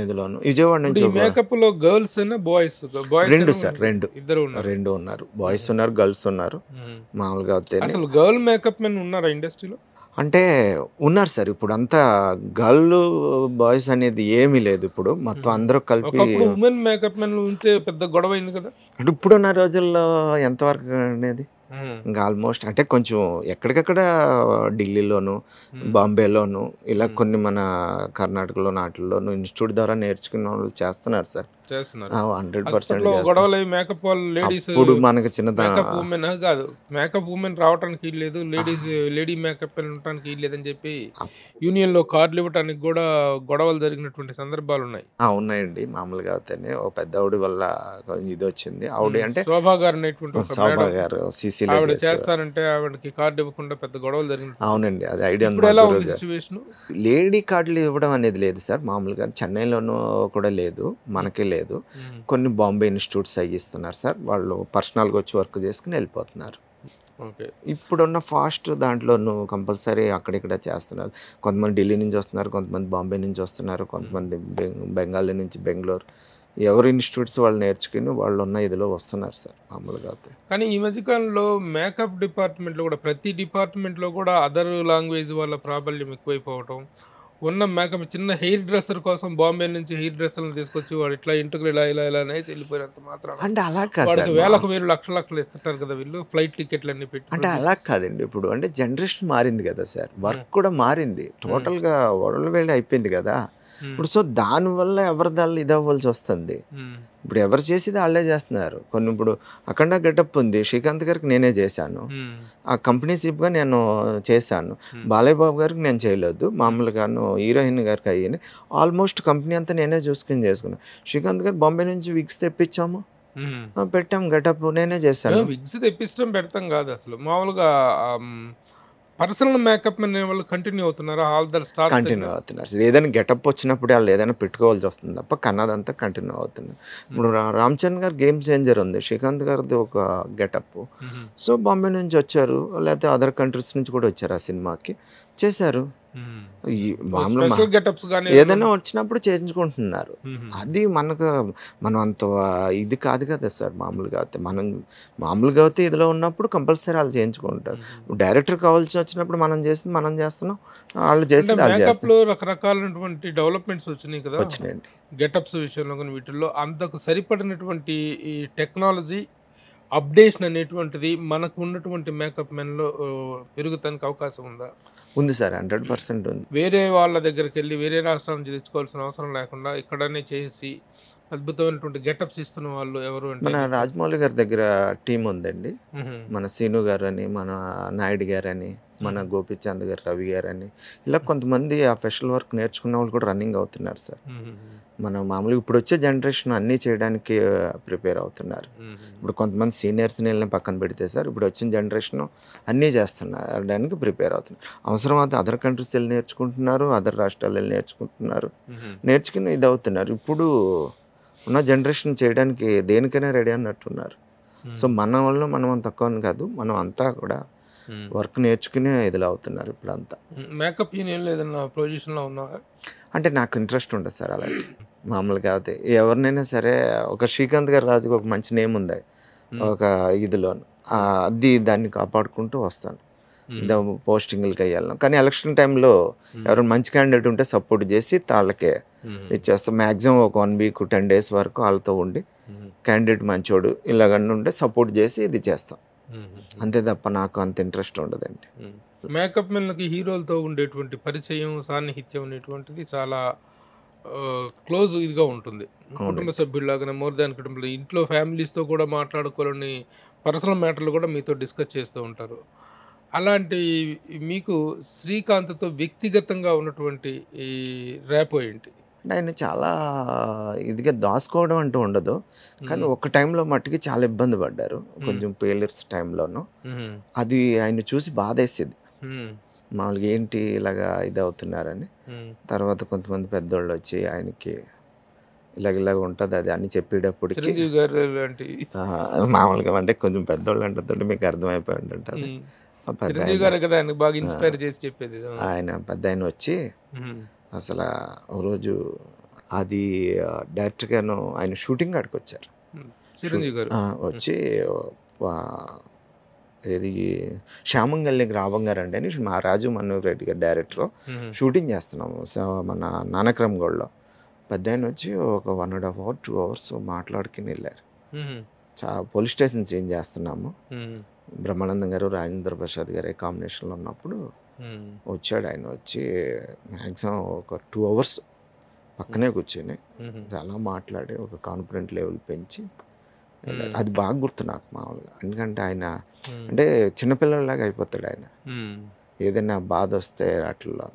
Speaker 2: ఇందులోను విజయవాడ నుంచి
Speaker 1: మేకప్ లో గర్ల్స్ బాయ్స్?
Speaker 2: రెండు సార్, రెండు ఉన్నారు. బాయ్స్ ఉన్నారు, గర్ల్స్ ఉన్నారు. మామూలుగా
Speaker 1: అసలు గర్ల్ మేకప్ మెన్ ఉన్నారా ఇండస్ట్రీలో?
Speaker 2: అంటే ఉన్నారు సార్. ఇప్పుడు అంతా గర్ల్ బాయ్స్ అనేది ఏమీ లేదు. ఇప్పుడు మొత్తం అందరూ కలిపి
Speaker 1: ఉమెన్ మేకప్ మెన్ ఉంటే పెద్ద గొడవ అయింది కదా.
Speaker 2: అంటే ఇప్పుడున్న రోజుల్లో ఎంతవరకు అనేది ఇంకా ఆల్మోస్ట్ అంటే కొంచెం ఎక్కడికక్కడ ఢిల్లీలోను, బాంబేలోను, ఇలా కొన్ని మన కర్ణాటకలో నాటిల్లోను ఇన్స్టిట్యూట్ ద్వారా నేర్చుకున్న వాళ్ళు చేస్తున్నారు సార్. 100%
Speaker 1: గొడవలు మేకప్ వాళ్ళు లేడీస్.
Speaker 2: ఇప్పుడు మనకి చిన్న
Speaker 1: ఉమెన్ కాదు, మేకప్ ఉమెన్ రావడానికి లేదు, లేడీ మేకప్ ఉండటానికి లేదని చెప్పి యూనియన్ లో కార్డులు ఇవ్వడానికి కూడా గొడవలు జరిగినటువంటి సందర్భాలు ఉన్నాయి.
Speaker 2: ఉన్నాయండి. మామూలుగా అవుతాయి. ఒక పెద్ద ఆవిడ వల్ల ఇది వచ్చింది. ఆవిడ అంటే
Speaker 1: శోభా గారు అనేటువంటి
Speaker 2: శోభా గారు
Speaker 1: ఆవిడ చేస్తారంటే ఆవిడకి కార్డు ఇవ్వకుండా పెద్ద గొడవలు జరిగినాయి.
Speaker 2: అవునండి, అది ఐడియా. లేడీ కార్డులు ఇవ్వడం అనేది లేదు సార్. మామూలుగా చెన్నైలోనూ కూడా లేదు, మనకే లేదు. కొన్ని బాంబే ఇన్స్టిట్యూట్స్ అయ్యి ఇస్తున్నారు సార్. వాళ్ళు పర్సనల్గా వచ్చి వర్క్ చేసుకుని వెళ్ళిపోతున్నారు. ఇప్పుడున్న ఫాస్ట్ దాంట్లోనూ కంపల్సరీ అక్కడిక్కడ చేస్తున్నారు. కొంతమంది ఢిల్లీ నుంచి వస్తున్నారు, కొంతమంది బాంబే నుంచి వస్తున్నారు, కొంతమంది బెంగాల్ నుంచి బెంగళూరు. ఎవరు ఇన్స్టిట్యూట్స్ వాళ్ళు నేర్చుకుని వాళ్ళు ఉన్న ఇదిలో వస్తున్నారు సార్ మామూలుగా.
Speaker 1: కానీ ఈ మధ్యకాలంలో మేకప్ డిపార్ట్మెంట్లో కూడా ప్రతి డిపార్ట్మెంట్లో కూడా అదర్ లాంగ్వేజ్ వాళ్ళ ప్రాబల్యం ఎక్కువైపోవటం, ఉన్న మేకప్ చిన్న హెయిర్ డ్రెస్సర్ కోసం బాంబే నుంచి హెయిర్ డ్రెస్సర్లను తీసుకొచ్చి వాడు ఇట్లా ఇంటికి ఇలా ఇలా ఇలా అనేసి వెళ్ళిపోయినంత మాత్రం
Speaker 2: అంటే అలా కాదు,
Speaker 1: వాడికి వేలకు వేలు లక్షలు ఇస్తుంటారు కదా వీళ్ళు, ఫ్లైట్ టికెట్లు అన్ని పెట్టి.
Speaker 2: అంటే అలా కాదండి. ఇప్పుడు అంటే జనరేషన్ మారింది కదా సార్, వర్క్ కూడా మారింది, టోటల్గా వరల్డ్ వైడ్ అయిపోయింది కదా ఇప్పుడు. సో దానివల్ల ఎవరిదాళ్ళు ఇది అవ్వాల్సి వస్తుంది. ఇప్పుడు ఎవరు చేసేది వాళ్ళే చేస్తున్నారు. కొన్ని ఇప్పుడు అఖండ గెటప్ ఉంది, శ్రీకాంత్ గారికి నేనే చేశాను, ఆ కంపెనీ షిప్గా నేను చేశాను. బాలయ్య బాబు గారికి నేను చేయలేదు, మామూలుగాను హీరోయిన్ గారికి అయ్యింది. ఆల్మోస్ట్ కంపెనీ అంతా నేనే చూసుకుని చేసుకున్నాను. శ్రీకాంత్ గారు బాంబే నుంచి విగ్స్ తెప్పించాము, పెట్టాం, గెటప్ నేనే చేశాను.
Speaker 1: విగ్స్ తెప్పించడం పెడతాం కాదు అసలు, మామూలుగా పర్సనల్ మేకప్ వాళ్ళు కంటిన్యూ అవుతున్నారు, ఆల్ ద స్టార్
Speaker 2: కంటిన్యూ అవుతున్నారు. ఏదైనా గెటప్ వచ్చినప్పుడు వాళ్ళు ఏదైనా పెట్టుకోవాల్సి వస్తుంది తప్ప కన్నదంతా కంటిన్యూ అవుతుంది. ఇప్పుడు రామ్ చరణ్ గారు గేమ్ చేంజర్ ఉంది, శ్రీకాంత్ గారిది ఒక గెటప్. సో బాంబే నుంచి వచ్చారు, లేకపోతే అదర్ కంట్రీస్ నుంచి కూడా వచ్చారు, ఆ సినిమాకి చేశారు. ఏదైనా వచ్చినప్పుడు చేయించుకుంటున్నారు. అది మనం అంత ఇది కాదు కదా సార్. మామూలుగా అయితే ఇదిలో ఉన్నప్పుడు కంపల్సరీ వాళ్ళు చేయించుకుంటారు. డైరెక్టర్ కావాల్సి వచ్చినప్పుడు మనం చేస్తున్నాం, వాళ్ళు చేసి
Speaker 1: రకరకాలైనటువంటి డెవలప్మెంట్స్ వచ్చినాయి కదా,
Speaker 2: వచ్చినాయండి
Speaker 1: గెటప్స్ విషయంలో. కానీ వీటిల్లో అంతకు సరిపడినటువంటి ఈ టెక్నాలజీ అప్డేషన్ అనేటువంటిది మనకు ఉన్నటువంటి మేకప్ మెన్లో పెరుగుతానికి అవకాశం ఉందా?
Speaker 2: ఉంది సార్, 100% ఉంది.
Speaker 1: వేరే వాళ్ళ దగ్గరికి వెళ్ళి వేరే రాష్ట్రాల నుంచి తెచ్చుకోవాల్సిన అవసరం లేకుండా ఇక్కడనే చేసి అద్భుతమైనటువంటి గెటప్స్ ఇస్తున్న వాళ్ళు ఎవరు అంటే
Speaker 2: మన రాజమౌళి గారి దగ్గర టీం ఉందండి. మన సీను గారు అని, మన నాయుడు గారు అని, మన గోపిచంద్ గారు, రవి గారు అని, ఇలా కొంతమంది ఆ స్పెషల్ వర్క్ నేర్చుకున్న వాళ్ళు కూడా రన్నింగ్ అవుతున్నారు సార్. మనం మామూలుగా ఇప్పుడు వచ్చే జనరేషన్ అన్నీ చేయడానికి ప్రిపేర్ అవుతున్నారు. ఇప్పుడు కొంతమంది సీనియర్స్ని వెళ్ళిన పక్కన పెడితే సార్, ఇప్పుడు వచ్చిన జనరేషన్ అన్నీ చేస్తున్నారు, ప్రిపేర్ అవుతున్నారు. అవసరం అయితే అదర్ కంట్రీస్ వెళ్ళి నేర్చుకుంటున్నారు, అదర్ రాష్ట్రాలు వెళ్ళి నేర్చుకుంటున్నారు, నేర్చుకుని ఇది అవుతున్నారు. ఇప్పుడు ఉన్న జనరేషన్ చేయడానికి దేనికైనా రెడీ అన్నట్టున్నారు. సో మన వల్ల మనం తక్కువ కాదు, మనం అంతా కూడా వర్క్ నేర్చుకునే ఇదిలో అవుతున్నారు ఇప్పుడంతా.
Speaker 1: మేకప్ యూనియన్ ఏదైనా పొజిషన్లో ఉన్నావా?
Speaker 2: అంటే నాకు ఇంట్రెస్ట్ ఉండదు సార్ అలాంటి. మామూలుగా అయితే ఎవరినైనా సరే ఒక శ్రీకాంత్ గారి రాజుకి ఒక మంచి నేమ్ ఉంది ఒక ఇదిలో, అది దాన్ని కాపాడుకుంటూ వస్తాను. పోస్టింగ్లకి అయ్యాను. కానీ ఎలక్షన్ టైంలో ఎవరైనా మంచి క్యాండిడేట్ ఉంటే సపోర్ట్ చేసి వాళ్ళకే ఇచ్చేస్తాం. మ్యాక్సిమం ఒక 1 వీక్ 10 డేస్ వరకు వాళ్ళతో ఉండి క్యాండిడేట్ మంచోడు ఇలాగన్నీ ఉంటే సపోర్ట్ చేసి ఇది చేస్తాం. అంతే తప్ప నాకు అంత ఇంట్రెస్ట్ ఉండదండి.
Speaker 1: మేకప్ మెన్లకి హీరోలతో ఉండేటువంటి పరిచయం, సాన్నిహిత్యం అనేటువంటిది చాలా క్లోజ్ ఇదిగా ఉంటుంది. కుటుంబ సభ్యుల్లాగానే మోర్ దాన్ కుటుంబం, ఇంట్లో ఫ్యామిలీస్తో కూడా మాట్లాడుకోవాలని పర్సనల్ మ్యాటర్లు కూడా మీతో డిస్కస్ చేస్తూ ఉంటారు. అలాంటి మీకు శ్రీకాంత్తో వ్యక్తిగతంగా ఉన్నటువంటి ఈ ర్యాపో ఏంటి?
Speaker 2: అంటే ఆయన చాలా ఇదిగా దాచుకోవడం అంటూ ఉండదు. కానీ ఒక టైంలో మట్టుకి చాలా ఇబ్బంది పడ్డారు. కొంచెం ఫెయిలియర్స్ టైంలోను. అది ఆయన చూసి బాధేసేది. మామూలుగా ఏంటి ఇలాగా ఇది అవుతున్నారని. తర్వాత కొంతమంది పెద్దోళ్ళు వచ్చి ఆయనకి ఇలాగ ఉంటుంది అది అని చెప్పేటప్పటికి
Speaker 1: చిరంజీవి గారు లాంటి
Speaker 2: మామూలుగా అంటే కొంచెం పెద్దోళ్ళు అంటే మీకు అర్థమైపోయి ఉంటుంది.
Speaker 1: చిరంజీవి గారు కదా ఆయనకు బాగా ఇన్స్పైర్ చేసి చెప్పేది.
Speaker 2: ఆయన పెద్ద ఆయన వచ్చి అసలు ఒకరోజు అది డైరెక్ట్గాను ఆయన షూటింగ్ కాడికి వచ్చారు.
Speaker 1: చిరంజీవి గారు
Speaker 2: వచ్చి ఇది శ్యామంగల్లికి రావంగారు అండి అని మా రాజు మనోహర్ రెడ్డి గారు డైరెక్టర్ షూటింగ్ చేస్తున్నాము మన నానక్రమ్గూడలో. పెద్ద ఆయన వచ్చి ఒక 1.5 hours 2 hours మాట్లాడుకుని వెళ్ళారు. పోలీస్ స్టేషన్ సీన్ చేస్తున్నాము. బ్రహ్మానందం గారు రాజేంద్ర ప్రసాద్ గారు కాంబినేషన్లో ఉన్నప్పుడు వచ్చాడు. ఆయన వచ్చి మ్యాక్సిమం ఒక 2 hours పక్కనే కూర్చొని చాలా మాట్లాడి ఒక కాన్ఫిడెంట్ లెవెల్ పెంచి అది బాగా గుర్తు నాకు మామూలుగా. ఎందుకంటే ఆయన అంటే చిన్నపిల్లలాగా అయిపోతాడు ఆయన. ఏదైనా బాధ వస్తే అట్లలో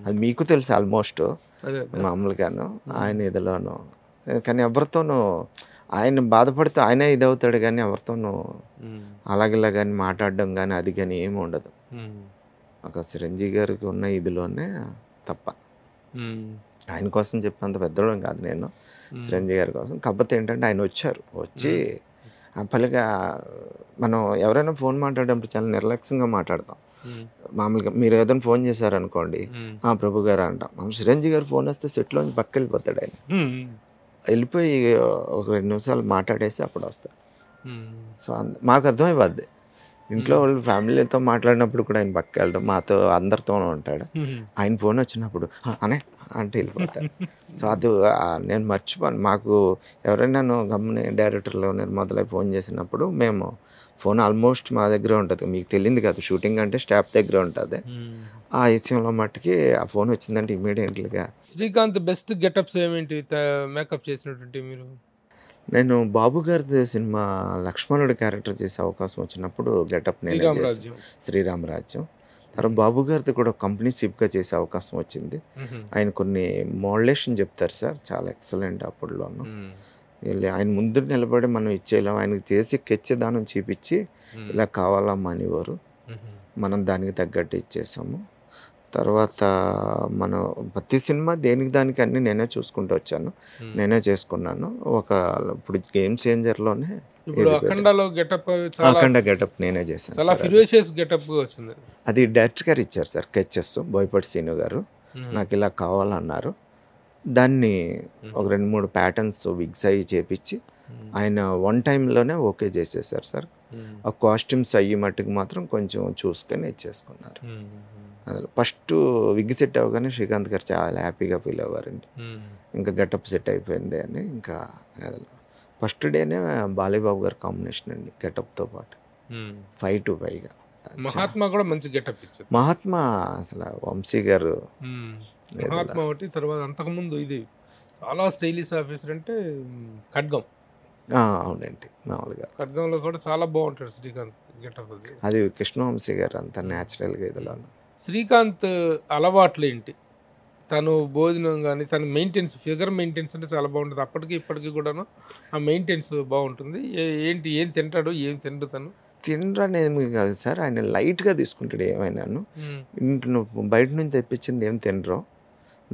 Speaker 2: అది మీకు తెలుసు ఆల్మోస్ట్ మామూలుగాను ఆయన ఇదిలోను. కానీ ఎవరితోనూ ఆయన బాధపడితే ఆయనే ఇదవుతాడు కానీ ఎవరితోనూ అలాగిలా కానీ మాట్లాడడం కానీ అది కానీ ఏమి ఉండదు. ఒక చిరంజీవి గారికి ఉన్న ఇదిలోనే తప్ప. ఆయన కోసం చెప్పినంత పెద్దోడం కాదు నేను చిరంజీవి గారి కోసం. కాకపోతే ఏంటంటే ఆయన వచ్చి పలిగా మనం ఎవరైనా ఫోన్ మాట్లాడేటప్పుడు చాలా నిర్లక్ష్యంగా మాట్లాడతాం. మామూలుగా మీరు ఏదైనా ఫోన్ చేశారనుకోండి, ప్రభు గారు అంటాం. మనం చిరంజీవి గారు ఫోన్ వస్తే సెట్లోంచి పక్క వెళ్ళిపోతాడు ఆయన. వెళ్ళిపోయి ఒక 2 నిమిషాలు మాట్లాడేసి అప్పుడు వస్తాడు. సో మాకు అర్థమైపోద్ది. ఇంట్లో వాళ్ళు ఫ్యామిలీతో మాట్లాడినప్పుడు కూడా ఆయన పక్క వెళ్ళడం, మాతో అందరితోనూ ఉంటాడు. ఆయన ఫోన్ వచ్చినప్పుడు అనే అంటే వెళ్ళిపోతాడు. సో అది నేను మర్చిపోను. మాకు ఎవరైనా గమ్ముని డైరెక్టర్లు నిర్మాతలై ఫోన్ చేసినప్పుడు మేము ఫోన్ ఆల్మోస్ట్ మా దగ్గరే ఉంటుంది. మీకు తెలియదు కదా, షూటింగ్ అంటే స్టాఫ్ దగ్గరే ఉంటుంది. ఆ విషయంలో మట్టుకి ఆ ఫోన్ వచ్చిందంటే ఇమీడియట్లీగా.
Speaker 1: శ్రీకాంత్ బెస్ట్ గెటప్స్ ఏమేంటి మేకప్ చేసినటువంటి మీరు?
Speaker 2: నేను బాబు గారి సినిమా లక్ష్మణుడి క్యారెక్టర్ చేసే అవకాశం వచ్చినప్పుడు గెటప్ నేను శ్రీరామ్ రాజ్యం. తర్వాత బాబు గారిది కూడా కంపెనీ షిప్గా చేసే అవకాశం వచ్చింది. ఆయన కొన్ని మోడలేషన్ చెప్తారు సార్, చాలా ఎక్సలెంట్. అప్పుడులోను వెళ్ళి ఆయన ముందు నిలబడి మనం ఇచ్చేయలేం, ఆయనకి చేసి కెచ్చేదానం చూపించి ఇలా కావాలమ్మా అనేవారు. మనం దానికి తగ్గట్టు ఇచ్చేసాము. తర్వాత మనం ప్రతి సినిమా దేనికి దానికి అన్నీ నేనే చూసుకుంటూ వచ్చాను, నేనే చేసుకున్నాను. ఇప్పుడు గేమ్ చేంజర్లోనే అఖండ గెటప్ నేనే చేశాను. అది డైరెక్టర్ గారు ఇచ్చారు సార్, కెచెస్ బోయపాటి సీను గారు. నాకు ఇలా కావాలన్నారు. దాన్ని ఒక 2-3 ప్యాటర్న్స్ విగ్స్ అయ్యి చేపించి ఆయన 1 టైంలోనే ఓకే చేసేసారు సార్. ఆ కాస్ట్యూమ్స్ అయ్యి మట్టుకు మాత్రం కొంచెం చూసుకొని ఇచ్చేసుకున్నారు. అసలు ఫస్ట్ విగ్ సెట్ అవ్వగానే శ్రీకాంత్ గారు చాలా హ్యాపీగా ఫీల్ అవ్వారండి. ఇంకా గెటప్ సెట్ అయిపోయింది అని. ఇంకా ఫస్ట్ డేనే బాలీబాబు గారు కాంబినేషన్ అండి గెటప్తో పాటు 5 to 5గా.
Speaker 1: మహాత్మా కూడా మంచి గెటప్ ఇచ్చారు.
Speaker 2: మహాత్మా అసలు వంశీ గారు
Speaker 1: మహాత్మా ఒకటి. తర్వాత అంతకుముందు ఇది చాలా స్టైలిష్ ఆఫీసర్ అంటే ఖడ్గం.
Speaker 2: అవునండి, మామూలుగా
Speaker 1: ఖడ్గంలో కూడా చాలా బాగుంటాడు శ్రీకాంత్ గెటప్.
Speaker 2: అది కృష్ణవంశీ గారు అంత న్యాచురల్గా ఇదిలోను.
Speaker 1: శ్రీకాంత్ అలవాట్లు ఏంటి? తను భోజనం కానీ తన మెయింటెన్స్, ఫిగర్ మెయింటెన్స్ అంటే చాలా బాగుంటుంది. అప్పటికి ఇప్పటికీ కూడాను ఆ మెయింటెన్స్ బాగుంటుంది. ఏంటి, ఏం తింటాడు, ఏం తిండు తను?
Speaker 2: తినరు అనేది కాదు సార్, ఆయన లైట్గా తీసుకుంటాడు ఏమైనాను. ఇంట్లో బయట నుంచి తెప్పించింది ఏం తినరు.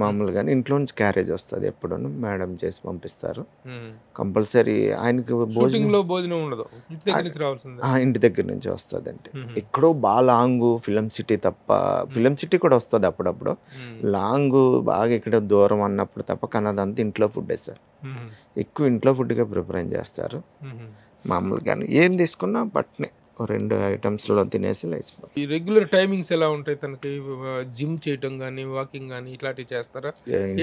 Speaker 2: మామూలుగానే ఇంట్లో నుంచి క్యారేజ్ వస్తుంది ఎప్పుడు మేడం చేసి పంపిస్తారు కంపల్సరీ. ఆయనకి
Speaker 1: షూటింగ్ లో భోజనం ఉండదు, ఇంటి దగ్గర నుంచి రావాల్సిందే.
Speaker 2: ఇంటి దగ్గర నుంచి వస్తుందండి. ఎక్కడో బాగా లాంగ్ ఫిలిం సిటీ తప్ప, ఫిలిం సిటీ కూడా వస్తుంది అప్పుడప్పుడు, లాంగ్ బాగా ఇక్కడ దూరం అన్నప్పుడు తప్ప. కానీ అదంతా ఇంట్లో ఫుడ్డే సార్, ఎక్కువ ఇంట్లో ఫుడ్గా ప్రిఫరెన్స్ చేస్తారు. మామూలుగానే ఏం తీసుకున్నా పట్నే 2 ఐటమ్స్లో తినేసి లేచిపోతాం.
Speaker 1: ఈ రెగ్యులర్ టైమింగ్స్ ఎలా ఉంటాయి తనకి? జిమ్ చేయటం కానీ, వాకింగ్ కానీ ఇట్లాంటివి చేస్తారా?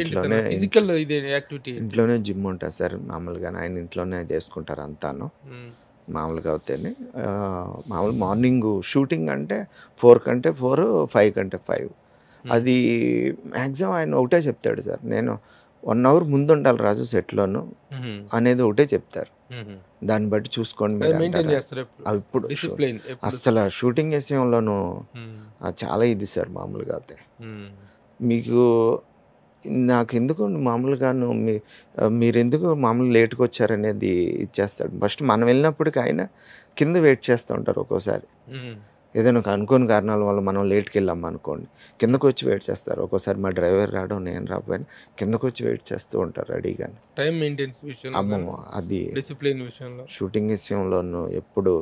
Speaker 2: ఇంట్లోనే
Speaker 1: ఫిజికల్ ఇదే యాక్టివిటీ
Speaker 2: ఇంట్లోనే జిమ్ ఉంటుంది సార్. మామూలుగానే ఆయన ఇంట్లోనే చేసుకుంటారు అంతాను. మామూలుగా అవుతాయి. మామూలు మార్నింగ్ షూటింగ్ అంటే 4 కంటే 4, 5 కంటే 5. అది మ్యాక్సిమం ఆయన ఒకటే చెప్తాడు సార్, నేను 1 అవర్ ముందు ఉండాలి రాజు సెట్లోను అనేది ఒకటే చెప్తారు. దాన్ని బట్టి చూసుకోండి మీరు అంటారు. ఇప్పుడు అసలు షూటింగ్ విషయంలోనూ చాలా ఇది సార్. మామూలుగా అయితే మీకు నాకెందుకు మామూలుగాను మీరెందుకు మామూలు లేట్గా వచ్చారనేది ఇచ్చేస్తాడు. ఫస్ట్ మనం వెళ్ళినప్పటికీ ఆయన కింద వెయిట్ చేస్తూ ఉంటారు. ఒక్కోసారి ఏదైనా ఒక అనుకోని కారణాల వల్ల మనం లేట్కి వెళ్ళాం అనుకోండి, కిందకు వచ్చి వెయిట్ చేస్తారు. ఒక్కోసారి మా డ్రైవర్ రావడం, నేను రాకపోయినా కిందకు వచ్చి వెయిట్ చేస్తూ ఉంటారు రెడీగానే.
Speaker 1: టైం మెయింటెనెన్స్ విషయంలో
Speaker 2: అమ్మమ్మ అది
Speaker 1: డిసిప్లిన్ విషయంలో,
Speaker 2: షూటింగ్ విషయంలోనూ ఎప్పుడు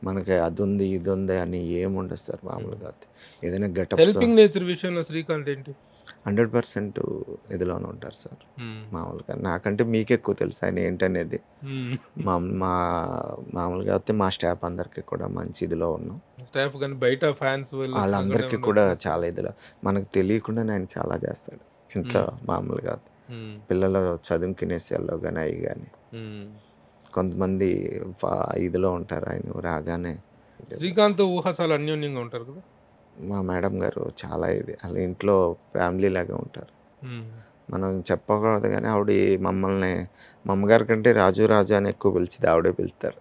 Speaker 2: మనకి అది ఉంది ఇది ఉంది అని ఏముండదు సార్. మామూలుగా ఏదైనా గెటప్
Speaker 1: హెల్పింగ్ నేచర్ విషయంలో శ్రీకాంత్ ఏంటి
Speaker 2: 100% ఇదిలోనే ఉంటారు సార్. మామూలుగా నాకంటే మీకు ఎక్కువ తెలుసు ఆయన ఏంటనేది. మా మామూలుగా అయితే మా స్టాఫ్ అందరికీ కూడా మంచి ఇదిలో ఉన్నాం.
Speaker 1: స్టాఫ్ కానీ బయట ఫ్యాన్స్
Speaker 2: వాళ్ళందరికీ కూడా చాలా ఇదిలో మనకు తెలియకుండానే ఆయన చాలా చేస్తాడు ఇంట్లో. మామూలుగా పిల్లలు చదువుకునే విషయాల్లో కానీ అవి కానీ కొంతమంది ఇదిలో ఉంటారు. ఆయన రాగానే
Speaker 1: శ్రీకాంత్ ఊహ చాలా అన్యోన్యంగా ఉంటారు కదా.
Speaker 2: మా మేడం గారు చాలా ఇది వాళ్ళ ఇంట్లో ఫ్యామిలీ లాగా ఉంటారు. మనం చెప్పకూడదు కానీ ఆవిడ మమ్మల్ని మా అమ్మగారి కంటే రాజు రాజు అని ఎక్కువ పిలిచింది, ఆవిడే పిలుస్తారు.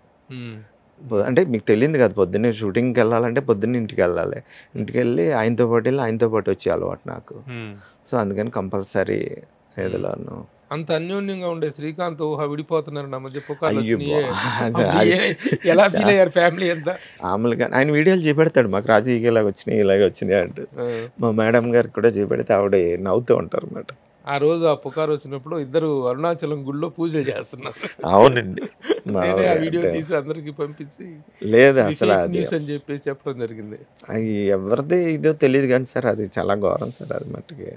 Speaker 2: అంటే మీకు తెలియదు కదా, పొద్దున్నే షూటింగ్కి వెళ్ళాలంటే పొద్దున్నే ఇంటికి వెళ్ళాలి, ఇంటికి వెళ్ళి ఆయనతో పాటు వెళ్ళి ఆయనతో పాటు వచ్చే అలవాటు నాకు. సో అందుకని కంపల్సరీ ఏదిలోను
Speaker 1: అంత అన్యోన్యంగా ఉండే శ్రీకాంత్ ఊహ విడిపోతున్నారు నా మధ్య ఫ్యామిలీ అంతా.
Speaker 2: మామూలుగా ఆయన వీడియోలు చూపెడతాడు మాకు, రాజు ఇలాగ వచ్చినాయి ఇలాగ వచ్చినాయి అంటూ. మా మేడం గారికి కూడా చూపెడితే ఆవిడ నవ్వుతూ ఉంటారు అన్నమాట.
Speaker 1: ఆ రోజు ఆ పుకారు వచ్చినప్పుడు ఇద్దరు అరుణాచలం గుళ్ళో పూజలు చేస్తున్నారు.
Speaker 2: అవునండి,
Speaker 1: నేనే ఆ వీడియో తీసి అందరికి పంపించి
Speaker 2: లేదు అసలు
Speaker 1: న్యూస్ అని చెప్పేసి చెప్పడం జరిగింది.
Speaker 2: అది ఎవరిది ఇదో తెలియదు కానీ సార్ అది చాలా ఘోరం సార్. అది మట్టుకి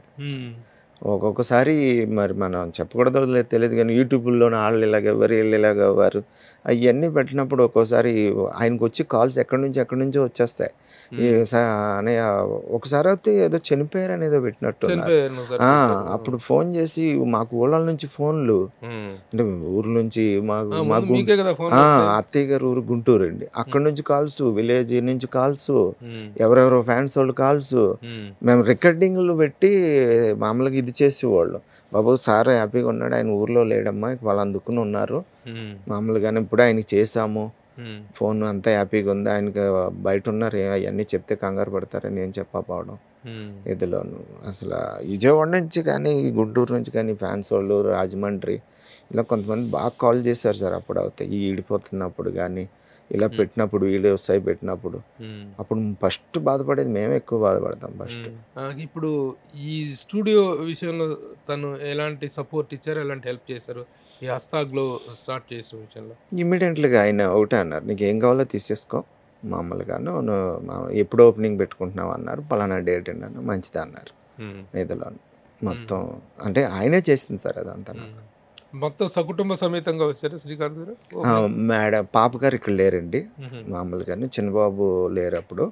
Speaker 2: ఒక్కొక్కసారి మరి మనం చెప్పకూడదో తెలియదు కానీ యూట్యూబ్లో వాళ్ళు ఇలాగెవ్వరు వీళ్ళు ఇలాగెవ్వరు అవన్నీ పెట్టినప్పుడు ఒక్కోసారి ఆయనకు వచ్చి కాల్స్ ఎక్కడి నుంచో వచ్చేస్తాయి. అనే ఒకసారి అయితే ఏదో చనిపోయారు అనేది పెట్టినట్టు. అప్పుడు ఫోన్ చేసి మాకు ఊళ్ళ నుంచి ఫోన్లు, అంటే ఊరు నుంచి మాకు అత్తయ్య గారు ఊరు గుంటూరు అండి, అక్కడ నుంచి కాల్స్, విలేజ్ నుంచి కాల్స్, ఎవరెవరో ఫ్యాన్స్ వాళ్ళు కాల్స్. మేము రికార్డింగ్లు పెట్టి మామూలుగా ఇది చేసేవాళ్ళు. బాబు సార్ హ్యాపీగా ఉన్నాడు, ఆయన ఊర్లో లేడమ్మా, వాళ్ళు అందుకుని ఉన్నారు మామూలుగానే, ఇప్పుడు ఆయనకి చేసాము, ఫోన్ అంతా హ్యాపీగా ఉంది, ఆయనకి బయట ఉన్నారు, అవన్నీ చెప్తే కంగారు పడతారని నేను చెప్పకపోవడం. ఇదిలోను అసలు విజయవాడ నుంచి కానీ గుంటూరు నుంచి కానీ ఫ్యాన్స్ వాళ్ళు, రాజమండ్రి ఇలా కొంతమంది బాగా కాల్ చేశారు సార్. అప్పుడు అవుతాయి ఈ ఈడిపోతున్నప్పుడు కానీ ఇలా పెట్టినప్పుడు, వీడియోస్ అవి పెట్టినప్పుడు అప్పుడు ఫస్ట్ బాధపడేది మేమే, ఎక్కువ బాధపడతాం ఫస్ట్.
Speaker 1: ఇప్పుడు ఈ స్టూడియో విషయంలో తను ఎలాంటి సపోర్ట్ ఇచ్చారు, ఎలాంటి హెల్ప్ చేశారు ఈ హస్తాగ్లో స్టార్ట్ చేసే విషయంలో?
Speaker 2: ఇమ్మీడియట్లీగా ఆయన ఒకటే అన్నారు, నీకు ఏం కావాలో తీసేసుకో, మామూలుగాను ఎప్పుడు ఓపెనింగ్ పెట్టుకుంటున్నావు అన్నారు, పలానా డేట్ అన్నారు, మంచిది అన్నారు. ఇదిలో మొత్తం అంటే ఆయనే చేసింది సార్ అదంతా.
Speaker 1: మొత్తం సకుటుంబ సమేతంగా వచ్చారు శ్రీకాంత్ గారు?
Speaker 2: మేడం పాప గారు ఇక్కడ లేరండి, మామూలుగానే చిన్నబాబు లేరు అప్పుడు,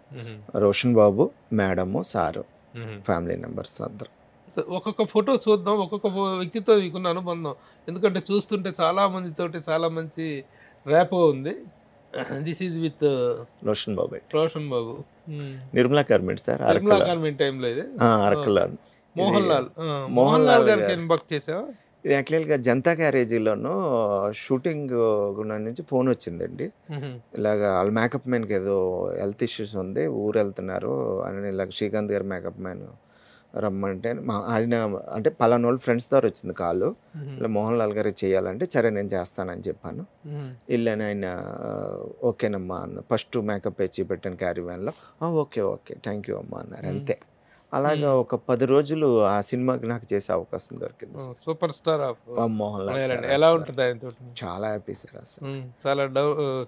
Speaker 2: రోషన్ బాబు, మేడము, సారు, ఫ్యామిలీ మెంబర్స్ అందరు.
Speaker 1: ఒక్కొక్క ఫోటో చూద్దాం, ఒక్కొక్క వ్యక్తితో మీకున్న అనుబంధం, ఎందుకంటే చూస్తుంటే చాలా మందితోటి చాలా మంచి ర్యాపో ఉంది. This is with
Speaker 2: Roshan Babu.
Speaker 1: Roshan Babu
Speaker 2: Nirmala garment sir,
Speaker 1: Nirmala garment టైంలో ఇది
Speaker 2: అరకులో.
Speaker 1: మోహన్ లాల్ గారికి వర్క్ చేసావా?
Speaker 2: ఇది యాక్చువల్గా జనతా క్యారేజీలోనూ షూటింగ్ నుంచి ఫోన్ వచ్చిందండి, ఇలాగ వాళ్ళ మేకప్ మ్యాన్కి ఏదో హెల్త్ ఇష్యూస్ ఉంది, ఊరు వెళ్తున్నారు అని, ఇలాగ శ్రీకాంత్ గారు మేకప్ మ్యాన్ రమ్మంటే ఆయన అంటే పలానా వాళ్ళు ఫ్రెండ్స్ ద్వారా వచ్చింది కాలు, ఇలా మోహన్ లాల్ గారికి చేయాలంటే సరే నేను చేస్తానని చెప్పాను. వెళ్ళాను, ఆయన ఓకేనమ్మా అన్న, ఫస్ట్ మేకప్ వేసి పెట్టాను క్యారీ వ్యాన్లో, ఓకే ఓకే థ్యాంక్ యూ అమ్మా అన్నారు. అంతే, అలాగా ఒక 10 రోజులు ఆ సినిమాకి నాకు చేసే అవకాశం దొరికింది sir.
Speaker 1: Super star of
Speaker 2: Mohan Lal sir
Speaker 1: ఎలా
Speaker 2: అసలు
Speaker 1: ఉంటుంది ఆయన తోటి?
Speaker 2: చాలా హ్యాపీ సార్ అసలు.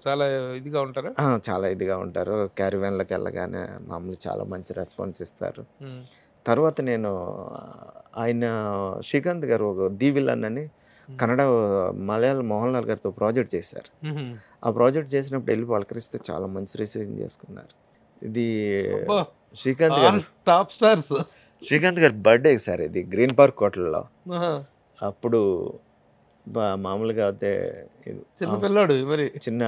Speaker 1: చాలా ఇదిగా ఉంటారా?
Speaker 2: చాలా ఇదిగా ఉంటారు. క్యారివాన్‌లోకి వెళ్ళగానే మామూలు చాలా మంచి రెస్పాన్స్ ఇస్తారు. తర్వాత నేను ఆయన శ్రీకాంత్ గారు ఒక 'ది విలన్' అని కన్నడ, మలయాళం మోహన్ లాల్ గారితో ప్రాజెక్ట్ చేశారు. ఆ ప్రాజెక్ట్ చేసినప్పుడు వెళ్ళి పలకరిస్తే చాలా మంచి రిసీవింగ్ చేసుకున్నారు. ఇది శ్రీకాంత్ గారు
Speaker 1: టాప్ స్టార్స్.
Speaker 2: శ్రీకాంత్ గారి బర్త్డే సార్ ఇది గ్రీన్ పార్క్ హోటల్లో. అప్పుడు మామూలుగా అయితే
Speaker 1: చిన్న పిల్లాడు మరి
Speaker 2: చిన్న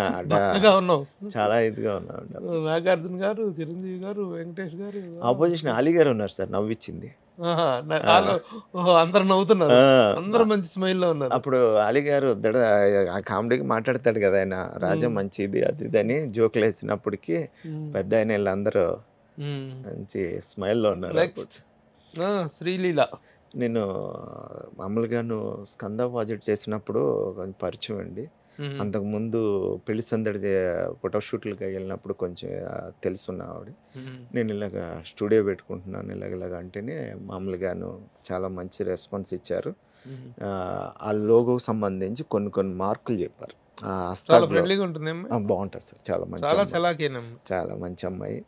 Speaker 1: ఉన్నావు,
Speaker 2: చాలా ఇదిగా ఉన్నాడు.
Speaker 1: నాగార్జున గారు, చిరంజీవి గారు, వెంకటేష్ గారు,
Speaker 2: ఆపోజిషన్ అలీ గారు ఉన్నారు సార్, నవ్విచ్చింది.
Speaker 1: అందరు నవ్వుతున్నారు, అందరూ మంచి స్మైల్ లో ఉన్నారు.
Speaker 2: అప్పుడు అలీ గారు ఆ కామెడీకి మాట్లాడతాడు కదా ఆయన, రాజా మంచిది అది ఇది అని జోకులు వేసినప్పటికీ పెద్ద ఆయన వీళ్ళందరూ మంచి స్మైల్లో ఉన్నారు.
Speaker 1: శ్రీలీల
Speaker 2: నేను మామూలుగాను స్కంద ప్రాజెక్ట్ చేసినప్పుడు కొంచెం పరిచయం అండి. అంతకుముందు పెళ్లి సందడి ఫోటోషూట్లకి వెళ్ళినప్పుడు కొంచెం తెలుసున్న ఆవిడ. నేను ఇలాగ స్టూడియో పెట్టుకుంటున్నాను ఇలాగ అంటేనే మామూలుగాను చాలా మంచి రెస్పాన్స్ ఇచ్చారు. ఆ లోగోకి సంబంధించి కొన్ని మార్కులు చెప్పారు. బాగుంటుంది సార్, చాలా మంచి అమ్మాయి.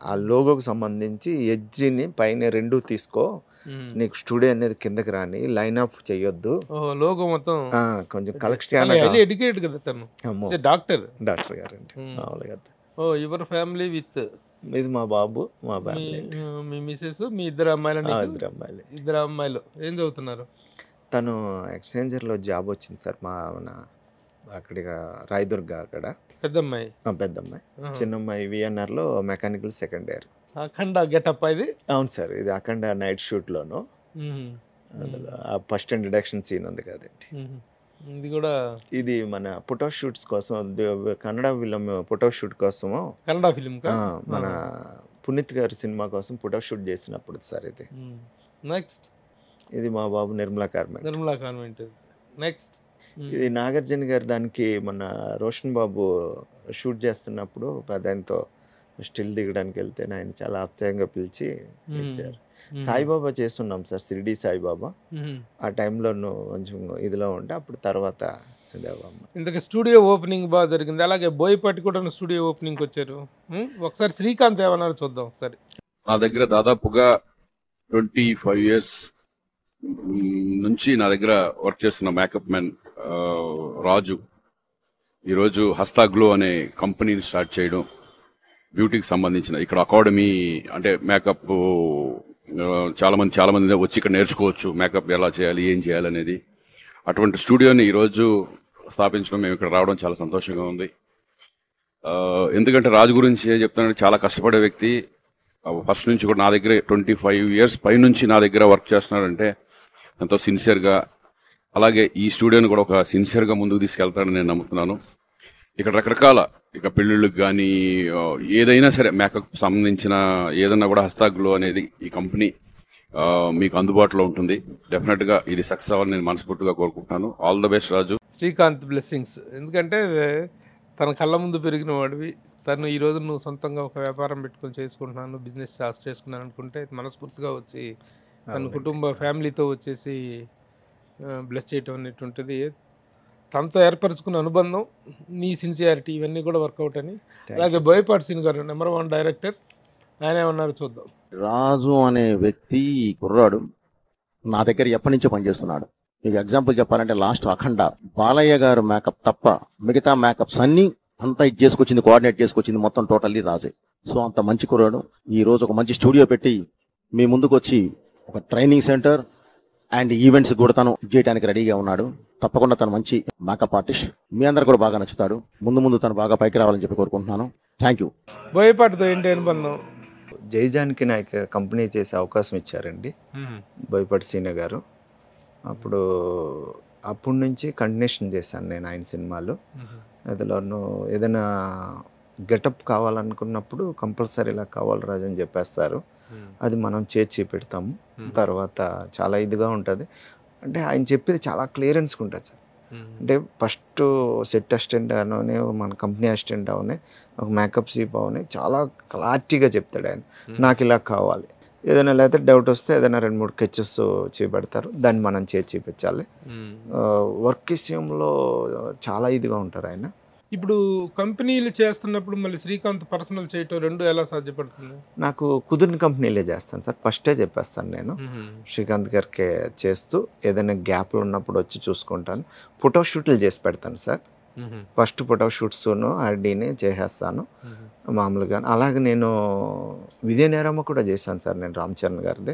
Speaker 2: ఆ లోగోకి సంబంధించి ఎడ్జిని పైన 2 తీసుకో, నీకు స్టూడియో అనేది కిందకి రాని, లైన్ అప్ చెయ్యొద్దు,
Speaker 1: లోగో మొత్తం
Speaker 2: కొంచెం కలెక్షన్ డాక్టర్ గారు మామూలుగా.
Speaker 1: యువర్ ఫ్యామిలీ విత్
Speaker 2: ఇది మా బాబు, మా
Speaker 1: మీ మిసెస్, మీ ఇద్దరు అమ్మాయిలు. ఇద్దరు అమ్మాయిలు ఏం చదువుతున్నారు?
Speaker 2: తను ఎక్స్చేంజర్లో జాబ్ వచ్చింది సార్ అక్కడ రాయదుర్గ. అక్కడ పెద్దమ్మాయి, చిన్నమ్మాయి విఎన్ఆర్లో మెకానికల్ సెకండ్ ఇయర్.
Speaker 1: అఖండ గెటప్ ఇది?
Speaker 2: అవును సార్, ఇది అఖండ నైట్ షూట్లోను ఫస్ట్ ఇంట్రడక్షన్ సీన్ ఉంది కదండి. ఇది మన ఫోటో షూట్స్ కోసం, కన్నడ ఫిలిం ఫోటో షూట్ కోసము,
Speaker 1: కన్నడ ఫిలిం
Speaker 2: మన పునీత్ గారి సినిమా కోసం ఫోటో షూట్ చేసినప్పుడు సార్ ఇది.
Speaker 1: నెక్స్ట్
Speaker 2: ఇది మా బాబు నిర్మలా కార్మెంట్.
Speaker 1: నెక్స్ట్
Speaker 2: ఇది నాగార్జున గారు దానికి మన రోషన్ బాబు షూట్ చేస్తున్నప్పుడు ఆయనతో స్టిల్ దిగడానికి వెళ్తే ఆయన చాలా ఆప్యాయంగా పిలిచి ఇచ్చారు. సాయిబాబా చేస్తున్నాం సార్, షిరిడి సాయిబాబా. ఆ టైంలో కొంచెం ఇదిలో ఉంటే అప్పుడు తర్వాత
Speaker 1: ఇంతకు స్టూడియో ఓపెనింగ్ బాగా జరిగింది. అలాగే బోయపాటి కూడా స్టూడియో ఓపెనింగ్ వచ్చారు. ఒకసారి శ్రీకాంత్ ఏమన్నారు చూద్దాం ఒకసారి.
Speaker 4: నా దగ్గర దాదాపుగా 25 years నుంచి నా దగ్గర వర్క్ చేస్తున్న మేకప్ మ్యాన్ రాజు ఈరోజు హస్తా గ్లో అనే కంపెనీని స్టార్ట్ చేయడం, బ్యూటీకి సంబంధించిన ఇక్కడ అకాడమీ, అంటే మేకప్ చాలా మంది వచ్చి ఇక్కడ నేర్చుకోవచ్చు మేకప్ ఎలా చేయాలి, ఏం చేయాలి అనేది. అటువంటి స్టూడియోని ఈరోజు స్థాపించడం, మేము ఇక్కడ రావడం చాలా సంతోషంగా ఉంది. ఎందుకంటే రాజు గురించి ఏం చెప్తానంటే చాలా కష్టపడే వ్యక్తి. ఫస్ట్ నుంచి కూడా నా దగ్గర 25 years పైనుంచి నా దగ్గర వర్క్ చేస్తున్నాడంటే ఎంతో సిన్సియర్గా, అలాగే ఈ స్టూడియోని కూడా ఒక సిన్సియర్గా ముందుకు తీసుకెళ్తాడని నేను నమ్ముతున్నాను. ఇక్కడ రకరకాల ఇక పెళ్ళిళ్ళకి కానీ ఏదైనా సరే మేకప్ సంబంధించిన ఏదైనా కూడా హస్తా గ్లో అనేది ఈ కంపెనీ మీకు అందుబాటులో ఉంటుంది. డెఫినెట్గా ఇది సక్సెస్ అవ్వాలని నేను మనస్ఫూర్తిగా కోరుకుంటున్నాను. All the best Raju.
Speaker 1: Srikanth blessings. ఎందుకంటే తన కళ్ళ ముందు పెరిగిన వాడివి, తను ఈరోజు నువ్వు సొంతంగా ఒక వ్యాపారం పెట్టుకొని చేసుకుంటున్నాను, బిజినెస్ చేసుకున్నాను అనుకుంటే మనస్ఫూర్తిగా వచ్చి తన కుటుంబ ఫ్యామిలీతో వచ్చేసి బ్లెస్ చేయటం అనేటువంటిది తనతో ఏర్పరచుకున్న అనుబంధం, నీ సిన్సియారిటీ ఇవన్నీ కూడా వర్కౌట్ అని. అలాగే బోయపాటి సీన్ గారు నెంబర్ 1 డైరెక్టర్, ఆయన ఏమన్నారు చూద్దాం.
Speaker 5: రాజు అనే వ్యక్తి కుర్రాడు నా దగ్గర ఎప్పటి నుంచో పనిచేస్తున్నాడు. మీకు ఎగ్జాంపుల్ చెప్పాలంటే లాస్ట్ అఖండ బాలయ్య గారు మేకప్ తప్ప మిగతా మేకప్స్ అన్ని అంతా ఇది చేసుకొచ్చింది, కోఆర్డినేట్ చేసుకొచ్చింది మొత్తం టోటల్లీ రాజే. సో అంత మంచి కుర్రాడు ఈ రోజు ఒక మంచి స్టూడియో పెట్టి మీ ముందుకు వచ్చి ఒక ట్రైనింగ్ సెంటర్ అండ్ ఈవెంట్స్ కూడా తను చేయడానికి రెడీగా ఉన్నాడు. తప్పకుండా తను మంచి మేకప్ ఆర్టిస్ట్, మీ అందరు కూడా బాగా నచ్చుతాడు. ముందు తను బాగా పైకి రావాలని చెప్పి కోరుకుంటున్నాను. Thank you.
Speaker 1: బోయపాటితో ఏంటి అనుబంధం?
Speaker 2: జైజాన్కి నాకు కంపెనీ చేసే అవకాశం ఇచ్చారండి బోయపాటి సీన గారు. అప్పటి నుంచి కంటిన్యూషన్ చేశాను నేను ఆయన సినిమాలు. అందులోనూ ఏదైనా గెటప్ కావాలనుకున్నప్పుడు కంపల్సరీ ఇలా కావాలి రాజు అని చెప్పేస్తారు. అది మనం చేర్చి పెడతాము. తర్వాత చాలా ఇదిగా ఉంటుంది. అంటే ఆయన చెప్పేది చాలా క్లియరెన్స్గా ఉంటుంది సార్. అంటే ఫస్ట్ సెట్ అసిస్టెంట్ అవనే, మన కంపెనీ అసిస్టెంట్ అవనే, ఒక మేకప్ సీప్ అవనే చాలా క్లారిటీగా చెప్తాడు ఆయన. నాకు ఇలా కావాలి, ఏదైనా లేకపోతే డౌట్ వస్తే ఏదైనా 2-3 స్కెచెస్ చూపెడతారు, దాన్ని మనం చేసి చూపించాలి. వర్క్ విషయంలో చాలా ఇదిగా ఉంటారు ఆయన.
Speaker 1: ఇప్పుడు కంపెనీలు చేస్తున్నప్పుడు మళ్ళీ శ్రీకాంత్ పర్సనల్ చేయటం రెండు ఎలా సాధ్యపడుతుంది?
Speaker 2: నాకు కుదిరిన కంపెనీలే చేస్తాను సార్, ఫస్టే చెప్పేస్తాను నేను. శ్రీకాంత్ గారికి చేస్తూ ఏదైనా గ్యాప్లు ఉన్నప్పుడు వచ్చి చూసుకుంటాను. ఫోటో షూట్లు చేసి పెడతాను సార్. ఫస్ట్ ఫోటో షూట్స్ను ఆర్డీని చేసేస్తాను మామూలుగా. అలాగే నేను విజయనేరమ్మ కూడా చేశాను సార్ నేను, రామ్ చరణ్ గారిది.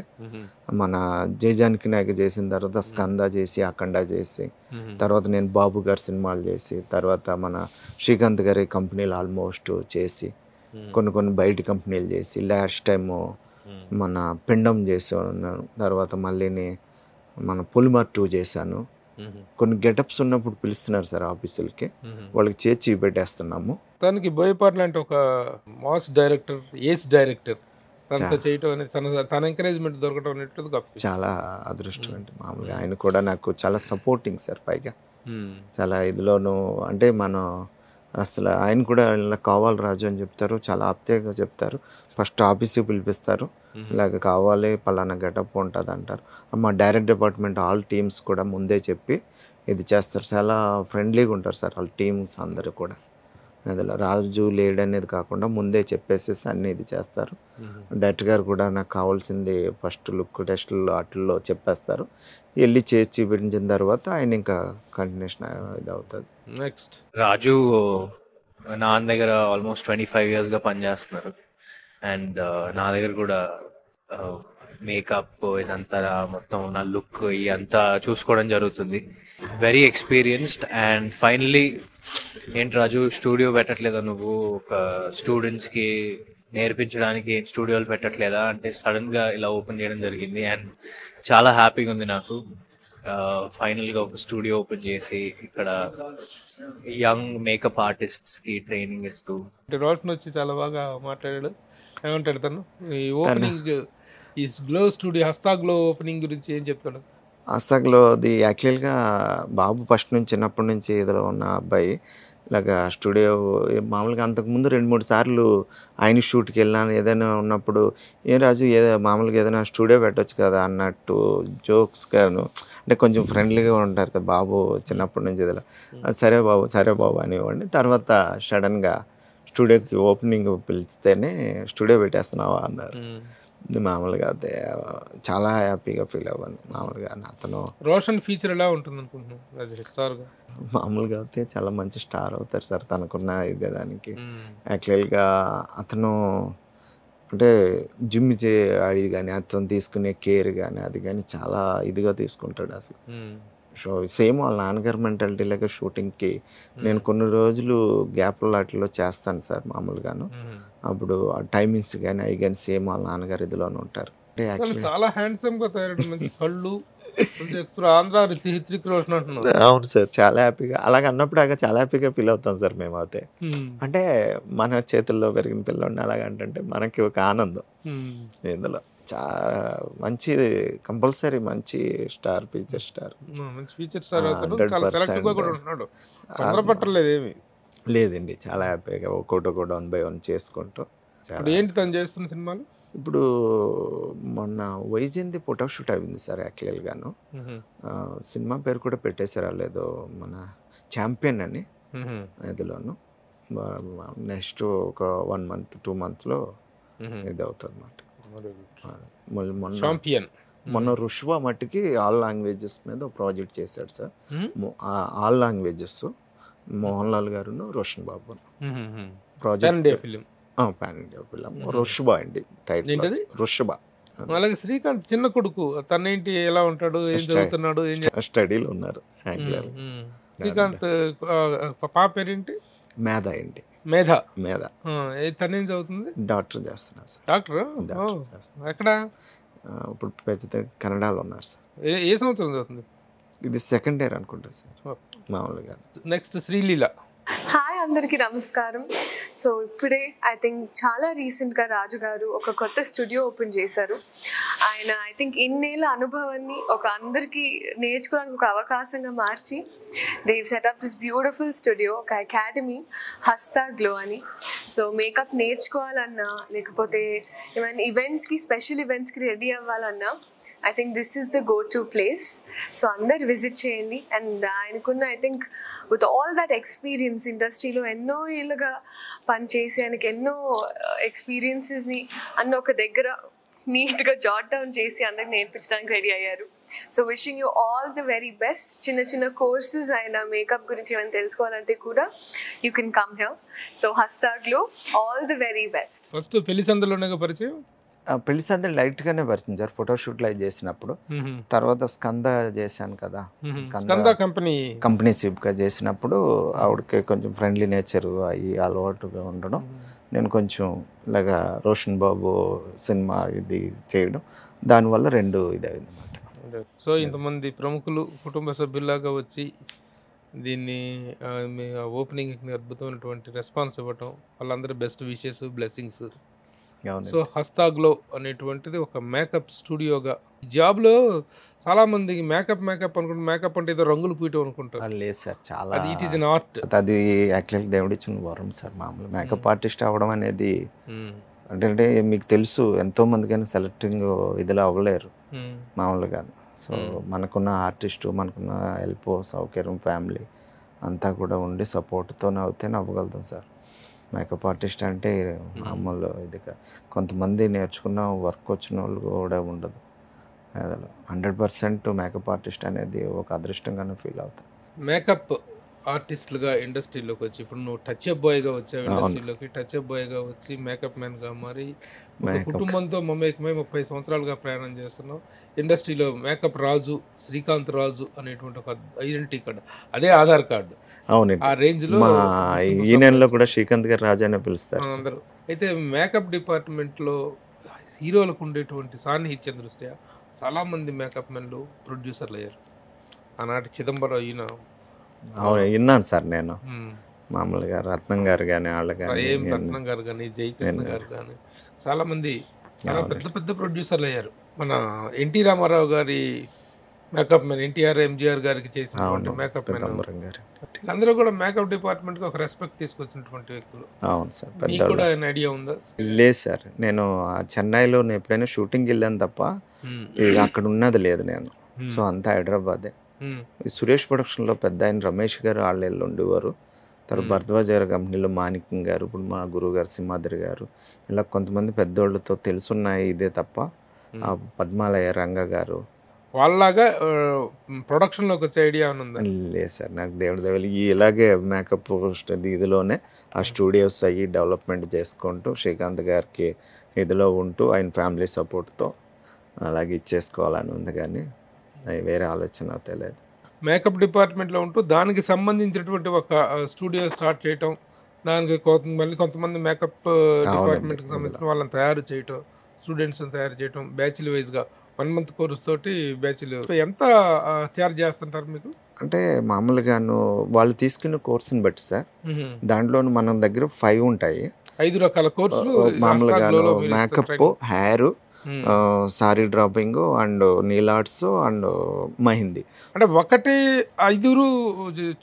Speaker 2: మన జయజానకి నాయక చేసిన తర్వాత స్కంద చేసి, అఖండ చేసి, తర్వాత నేను బాబు గారి సినిమాలు చేసి, తర్వాత మన శ్రీకాంత్ గారి కంపెనీలు ఆల్మోస్ట్ చేసి, కొన్ని బయట కంపెనీలు చేసి, లాస్ట్ టైము మన పిండం చేసి ఉన్నాను. తర్వాత మళ్ళీని మన పొలిమర్ 2 చేశాను. కొన్ని గెటప్స్ ఉన్నప్పుడు పిలుస్తున్నారు సార్ ఆఫీసులకి, వాళ్ళకి చేర్చి పెట్టేస్తున్నాము.
Speaker 1: తనకి బోయపాటి లాంటి ఒక మాస్ డైరెక్టర్, ఏస్ డైరెక్టర్ తనతో చేయటం అనేది, తన ఎంకరేజ్మెంట్ దొరకడం అనేది గొప్ప.
Speaker 2: చాలా అదృష్టం అండి మామూలుగా. ఆయన కూడా నాకు చాలా సపోర్టింగ్ సార్. పైగా చాలా ఇదిలోనూ అంటే మనం అసలు ఆయన కూడా ఇలా కావాలి రాజు అని చెప్తారు, చాలా ఆప్యాయంగా చెప్తారు. ఫస్ట్ ఆఫీస్కి పిలిపిస్తారు, ఇలాగ కావాలి పలానా గెటప్ ఉంటుంది అంటారు. మా డైరెక్ట్ డిపార్ట్మెంట్ ఆల్ టీమ్స్ కూడా ముందే చెప్పి ఇది చేస్తారు. చాలా ఫ్రెండ్లీగా ఉంటారు సార్ వాళ్ళ టీమ్స్ అందరూ కూడా. అది రాజు లేడనేది కాకుండా ముందే చెప్పేసేసి అన్నీ ఇది చేస్తారు. డైరెక్టర్ గారు కూడా నాకు కావాల్సింది ఫస్ట్ లుక్ టెస్ట్లో వాటిల్లో చెప్పేస్తారు. వెళ్ళి చేసి చూపించిన తర్వాత ఆయన ఇంకా కంటిన్యూషన్ ఇది అవుతుంది.
Speaker 1: నెక్స్ట్
Speaker 6: రాజు నాన్న దగ్గర ఆల్మోస్ట్ 25 yearsగా పనిచేస్తున్నారు. అండ్ నా దగ్గర కూడా మేకప్ ఇదంతా మొత్తం నా లుక్ ఇదంతా చూసుకోవడం జరుగుతుంది. Very experienced. అండ్ ఫైనలీ ఏంటి రాజు స్టూడియో పెట్టట్లేదా నువ్వు, ఒక స్టూడెంట్స్కి నేర్పించడానికి స్టూడియోలు పెట్టట్లేదా అంటే సడన్గా ఇలా ఓపెన్ చేయడం జరిగింది. అండ్ చాలా హ్యాపీగా ఉంది నాకు. ఫైనల్గా ఒక స్టూడియో ఓపెన్ చేసి ఇక్కడ యంగ్ మేకప్ ఆర్టిస్ట్స్కి ట్రైనింగ్ ఇస్తూ.
Speaker 1: రోషన్ వచ్చి చాలా బాగా మాట్లాడాడు. ఏమంటాడు తను ఈ ఓపెనింగ్, ఈ glow studio Hasta glow opening గురించి ఏం చెప్తాడు?
Speaker 2: హస్తాగ్లో అది యాక్చువల్గా బాబు ఫస్ట్ నుంచి చిన్నప్పటి నుంచి ఇదిలో ఉన్న అబ్బాయి ఇలాగా స్టూడియో మామూలుగా అంతకుముందు 2-3 సార్లు ఆయన షూట్కి వెళ్ళాను. ఏదైనా ఉన్నప్పుడు ఏం రాజు మామూలుగా ఏదైనా స్టూడియో పెట్టవచ్చు కదా అన్నట్టు జోక్స్ గాను, అంటే కొంచెం ఫ్రెండ్లీగా ఉంటారు కదా బాబు చిన్నప్పటి నుంచి ఇదిలో. సరే బాబు అనేవాడిని. తర్వాత సడన్గా స్టూడియోకి ఓపెనింగ్ పిలిస్తేనే స్టూడియో పెట్టేస్తున్నావా అన్నారు. మామూలుగా అదే చాలా హ్యాపీగా ఫీల్ అవ్వను. మామూలుగా అతను
Speaker 1: రోషన్ ఫీచర్ ఎలా ఉంటుంది అనుకుంటున్నాను స్టార్గా?
Speaker 2: మామూలుగా అయితే చాలా మంచి స్టార్ అవుతారు సార్ తనకున్న ఇదే దానికి. యాక్చువల్గా అతను అంటే జిమ్ అది కానీ అతను తీసుకునే కేర్ కానీ అది కానీ చాలా ఇదిగా తీసుకుంటాడు అసలు. సో సేమ్ వాళ్ళ నాన్నగారు మెంటాలిటీ లాగా షూటింగ్కి నేను కొన్ని రోజులు గ్యాప్ల వాటిలో చేస్తాను సార్ మామూలుగాను. అప్పుడు ఆ టైమింగ్స్ కానీ అవి కానీ సేమ్ వాళ్ళ నాన్నగారు ఇదిలోనే ఉంటారు.
Speaker 1: చాలా హ్యాండ్సమ్ గా తయారు, మంచి కళ్ళు, ఆంధ్ర హిత్రిక్ రోషన్ అంటున్నారు.
Speaker 2: అవును సార్, చాలా హ్యాపీగా అలాగ అన్నప్పుడు చాలా హ్యాపీగా ఫీల్ అవుతాం సార్ మేము అయితే. అంటే మన చేతుల్లో పెరిగిన పిల్లోడిని అలాగంటే మనకి ఒక ఆనందం. ఇందులో చాలా మంచి కంపల్సరీ మంచి స్టార్, ఫీచర్ స్టార్,
Speaker 1: మంచి ఫీచర్ స్టార్ అవుతాడు. చాలా సెలెక్టివ్ గా కూడా ఉంటున్నాడు, తొందరపట్టలేదు ఏమి
Speaker 2: లేదండి. చాలా హ్యాపీగా ఒక్కొక్కటి 1 by 1 చేసుకుంటూ.
Speaker 1: ఏంటి తను చేస్తున్న సినిమాలు?
Speaker 2: ఇప్పుడు మొన్న వైజయంతి ఫోటో షూట్ అయింది సార్ యాక్చువల్గాను. సినిమా పేరు కూడా పెట్టేసారా లేదో, మన ఛాంపియన్ అని ఇదిలోను. నెక్స్ట్ ఒక 1 month 2 monthsలో ఇది అవుతుంది అన్నమాట. మొన్న రుష్వా మట్టికి ఆల్ లాంగ్వేజెస్ మీద ప్రాజెక్ట్ చేశాడు sir. All languages Mohan Lal గారు, రోషన్ బాబు ప్రాజెక్ట్ పాన్ ఇండియా ఫిలిం. రుష్బా అండి టైటిల్, రుష్బా.
Speaker 1: అలాగే శ్రీకాంత్ చిన్న కొడుకు తనేంటి, ఎలా ఉంటాడు, ఏం చదువుతున్నాడు?
Speaker 2: స్టడీలో ఉన్నారు.
Speaker 1: శ్రీకాంత్ పాప పేరేంటి?
Speaker 2: మేధ అండి.
Speaker 1: మేధ. తనేం చదువుతుంది?
Speaker 2: డాక్టర్ చేస్తున్నారు సార్.
Speaker 1: డాక్టర్ ఎక్కడ?
Speaker 2: ఇప్పుడు ప్రస్తుతం కన్నడలో ఉన్నారు సార్.
Speaker 1: ఏ సంవత్సరం చదువుతుంది?
Speaker 2: ఇది 2nd year అనుకుంటా సార్ మామూలుగా.
Speaker 1: నెక్స్ట్ శ్రీలీల.
Speaker 7: హాయ్ అందరికీ నమస్కారం. సో ఇప్పుడే ఐ థింక్ చాలా రీసెంట్గా రాజు గారు ఒక కొత్త స్టూడియో ఓపెన్ చేశారు. ఆయన ఐ థింక్ ఇన్నేళ్ళ అనుభవాన్ని ఒక అందరికీ నేర్చుకోవడానికి ఒక అవకాశంగా మార్చి Dev setup this beautiful studio, ఒక అకాడమీ హస్తా గ్లో అని. సో మేకప్ నేర్చుకోవాలన్నా లేకపోతే ఏమైనా ఈవెంట్స్కి, స్పెషల్ ఈవెంట్స్కి రెడీ అవ్వాలన్నా I think this is the go to place. So అందరు విజిట్ చేయండి. అండ్ ఆయనకున్న I think with all that experience, ఇండస్ట్రీలో ఎన్నో ఏళ్ళుగా పనిచేసి ఆయనకి ఎన్నో ఎక్స్పీరియన్సెస్ని అన్న ఒక దగ్గర నీట్గా జాట్ డౌన్ చేసి అందరికి నేర్పించడానికి రెడీ అయ్యారు. So wishing you all the very best. చిన్న చిన్న కోర్సెస్ అయినా మేకప్ గురించి ఏమైనా తెలుసుకోవాలంటే కూడా you can come here. So Hasta glow, all the very best.
Speaker 1: First పెళ్లి సందర్లోనే పరిచయం?
Speaker 2: పెళ్లి సందడి లైట్గానే పరిచింది సార్, ఫోటోషూట్లు అవి చేసినప్పుడు. తర్వాత స్కంద చేశాను కదా, కంపెనీ సిప్గా చేసినప్పుడు ఆవిడకి కొంచెం ఫ్రెండ్లీ నేచర్ అవి అలవాటుగా ఉండడం, నేను కొంచెం ఇలాగా రోషన్ బాబు సినిమా ఇది చేయడం, దానివల్ల రెండు ఇది అయిందన్నమాట.
Speaker 1: సో ఇంతమంది ప్రముఖులు కుటుంబ సభ్యుల్లాగా వచ్చి దీన్ని మీ ఓపెనింగ్ అద్భుతమైనటువంటి రెస్పాన్స్ ఇవ్వటం, వాళ్ళందరూ best wishes, blessings. So Hasta glow అనేటువంటిది ఒక మేకప్ స్టూడియోగా, జాబ్లో చాలా మంది మేకప్ అనుకుంటే మేకప్ అంటే ఏదో రంగులు పూయటం అనుకుంటారు.
Speaker 2: లేదు సార్, చాలా
Speaker 1: అది ఇట్ ఈస్ ఎన్ ఆర్ట్.
Speaker 2: అది యాక్చువల్గా దేవుడిచ్చిన వరం సార్. మామూలు మేకప్ ఆర్టిస్ట్ అవ్వడం అనేది అంటే మీకు తెలుసు, ఎంతో మందికైనా సెలెక్టింగ్ ఇదిలో అవ్వలేరు మామూలుగా. సో మనకున్న ఆర్టిస్టు, మనకున్న హెల్ప్, సౌకర్యం, ఫ్యామిలీ అంతా కూడా ఉండి సపోర్ట్తోనే అవుతేనే అవ్వగలుగుతాం సార్. మేకప్ ఆర్టిస్ట్ అంటే మామూలు ఇది కాదు. కొంతమంది నేర్చుకున్న వర్క్ వచ్చిన వాళ్ళు కూడా ఉండదు. 100% మేకప్ ఆర్టిస్ట్ అనేది ఒక అదృష్టంగానే ఫీల్ అవుతాం.
Speaker 1: మేకప్ ఆర్టిస్టులుగా ఇండస్ట్రీలోకి వచ్చి, ఇప్పుడు నువ్వు టచ్ అప్ బాయ్గా వచ్చావు ఇండస్ట్రీలోకి, టచ్ అప్ బాయ్గా వచ్చి మేకప్ మ్యాన్గా మారి కుటుంబంతో మమేకమై 30 సంవత్సరాలుగా ప్రయాణం చేస్తున్నావు. ఇండస్ట్రీలో మేకప్ రాజు, శ్రీకాంత్ రాజు అనేటువంటి ఒక ఐడెంటిటీ కార్డు, అదే ఆధార్ కార్డు.
Speaker 2: అవునండి,
Speaker 1: ఆ రేంజ్లో
Speaker 2: ఈయనలో కూడా శ్రీకాంత్ గారు రాజానే పిలుస్తారు
Speaker 1: అందరూ. అయితే మేకప్ డిపార్ట్మెంట్లో హీరోలకు ఉండేటువంటి సాన్నిహిత్యం దృష్ట్యా చాలామంది మేకప్ మెన్లు ప్రొడ్యూసర్లు అయ్యారు. ఆనాటి చిదంబరం అయిన
Speaker 2: విన్నాను సార్ నేను. మామూలుగా రత్నం గారు కానీ, వాళ్ళ కానీ,
Speaker 1: రత్నం గారు కానీ, జయకృష్ణ గారు కానీ, చాలామంది చాలా పెద్ద పెద్ద ప్రొడ్యూసర్లు అయ్యారు. మన ఎన్టీ రామారావు గారి మేకప్ మ్యాన్, ఎన్టీఆర్, ఎంజీఆర్ గారికి చేసిన మేకప్ మ్యాన్, అందరూ కూడా మేకప్ డిపార్ట్మెంట్కి ఒక రెస్పెక్ట్ తీసుకొచ్చినటువంటి వ్యక్తులు.
Speaker 2: అవును సార్.
Speaker 1: మీకు కూడా ఐడియా ఉందా?
Speaker 2: లేదు సార్, నేను చెన్నైలో ఎప్పుడైనా షూటింగ్కి వెళ్ళాను తప్ప అక్కడ ఉన్నది లేదు నేను. సో అంతా హైదరాబాదే. సురేష్ ప్రొడక్షన్లో పెద్ద ఆయన రమేష్ గారు వాళ్ళు ఉండేవారు. తర్వాత భరద్వాజ గారి కంపెనీలో మాణిక్యం గారు, ఇప్పుడు మా గురువు గారు సింహాద్రి గారు, ఇలా కొంతమంది పెద్దోళ్ళతో తెలుసున్నాయి ఇదే తప్ప. పద్మాలయ రంగ గారు
Speaker 1: వాళ్ళలాగా ప్రొడక్షన్లోకి వచ్చే ఐడియా ఉందా?
Speaker 2: లేదు సార్, నాకు దేవుడి దేవుళ్ళు ఇలాగే మేకప్ ఇదిలోనే ఆ స్టూడియోస్ అయ్యి డెవలప్మెంట్ చేసుకుంటూ శ్రీకాంత్ గారికి ఇదిలో ఉంటూ ఆయన ఫ్యామిలీ సపోర్ట్తో అలాగే ఇచ్చేసుకోవాలని ఉంది, కానీ వేరే ఆలోచన తెలియదు.
Speaker 1: మేకప్ డిపార్ట్మెంట్లో ఉంటూ దానికి సంబంధించినటువంటి ఒక స్టూడియో స్టార్ట్ చేయటం, దానికి మళ్ళీ కొంతమంది మేకప్ డిపార్ట్మెంట్కి సంబంధించిన వాళ్ళని తయారు చేయటం, స్టూడెంట్స్ని తయారు చేయటం, బ్యాచ్ల వైజ్గా 1 month కోర్స్ తోటి బ్యాచ్లు. ఎంత ఛార్జ్ చేస్తుంటారు మీకు?
Speaker 2: అంటే మామూలుగాను వాళ్ళు తీసుకున్న కోర్సుని బట్టి సార్, దాంట్లో మన దగ్గర 5 ఉంటాయి.
Speaker 1: 5 రకాల కోర్సులు
Speaker 2: మామూలుగా makeup, hair, sari draping and nail arts and mehndi.
Speaker 1: అంటే ఒకటి 5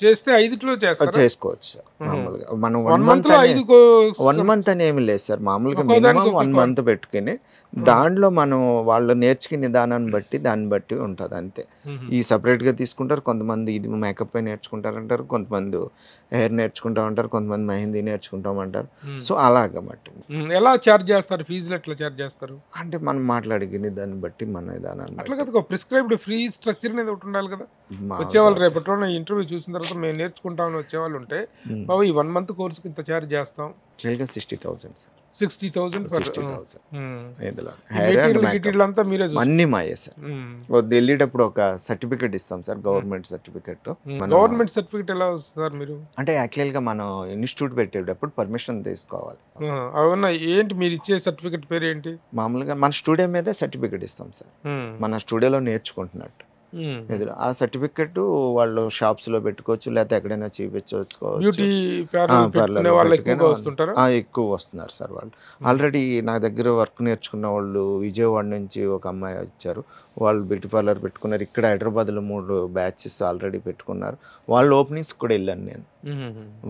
Speaker 1: చేస్తే 5లో
Speaker 2: చేసుకోవచ్చు సార్. మామూలుగా మనం 1 month అని ఏమి లేదు సార్. మామూలుగా మినిమం 1 month పెట్టుకుని దాంట్లో మనం వాళ్ళు నేర్చుకునే దానాన్ని బట్టి దాన్ని బట్టి ఉంటుంది అంతే. ఈ సపరేట్గా తీసుకుంటారు కొంతమంది, ఇది మేకప్ నేర్చుకుంటారంటారు, కొంతమంది హెయిర్ నేర్చుకుంటామంటారు, కొంతమంది మెహందీ నేర్చుకుంటామంటారు. సో అలాగమాట.
Speaker 1: ఎలా ఛార్జ్ చేస్తారు? ఫీజులు ఎట్లా ఛార్జ్ చేస్తారు?
Speaker 2: అంటే మనం మాట్లాడుకుని దాన్ని బట్టి మన విధానాన్ని
Speaker 1: అట్లా కదా, ప్రిస్క్రైబ్డ్ ఫ్రీ స్ట్రక్చర్ అనేది ఒకటి ఉండాలి కదా. వచ్చేవాళ్ళు రేపటి రోజున ఇంటర్వ్యూ చూసిన తర్వాత మేము నేర్చుకుంటామని వచ్చేవాళ్ళు ఉంటే, బాబు ఈ 1 month కోర్సుకి ఇంత ఛార్జ్ చేస్తాం.
Speaker 2: 60,000 సార్.
Speaker 1: 60,000
Speaker 2: అంతా మీరే అన్ని మాయే సార్. వెళ్ళేటప్పుడు ఒక సర్టిఫికెట్ ఇస్తాం sir, government certificate.
Speaker 1: Government certificate ఎలా వస్తుంది సార్? మీరు
Speaker 2: అంటే యాక్చువల్ గా మనం ఇన్స్టిట్యూట్ పెట్టేటప్పుడు పర్మిషన్ తీసుకోవాలి.
Speaker 1: అవునా? ఏంటి మీరు ఇచ్చే సర్టిఫికెట్ పేరు ఏంటి?
Speaker 2: మామూలుగా మన స్టూడియో మీదే సర్టిఫికెట్ ఇస్తాం సార్, మన స్టూడియోలో నేర్చుకుంటున్నట్టు. నిధులు. ఆ సర్టిఫికెట్ వాళ్ళు షాప్స్లో పెట్టుకోవచ్చు, లేకపోతే ఎక్కడైనా చూపించుకోవచ్చు.
Speaker 1: బ్యూటీ పార్లర్ వాళ్ళు ఎక్కువగా వస్తుంటారా?
Speaker 2: ఎక్కువ వస్తున్నారు సార్ వాళ్ళు. ఆల్రెడీ నా దగ్గర వర్క్ నేర్చుకున్న వాళ్ళు విజయవాడ నుంచి ఒక అమ్మాయి వచ్చారు. వాళ్ళు బ్యూటీ పార్లర్ పెట్టుకున్నారు. ఇక్కడ హైదరాబాద్లో 3 బ్యాచెస్ ఆల్రెడీ పెట్టుకున్నారు. వాళ్ళ ఓపెనింగ్స్ కూడా వెళ్ళాను నేను.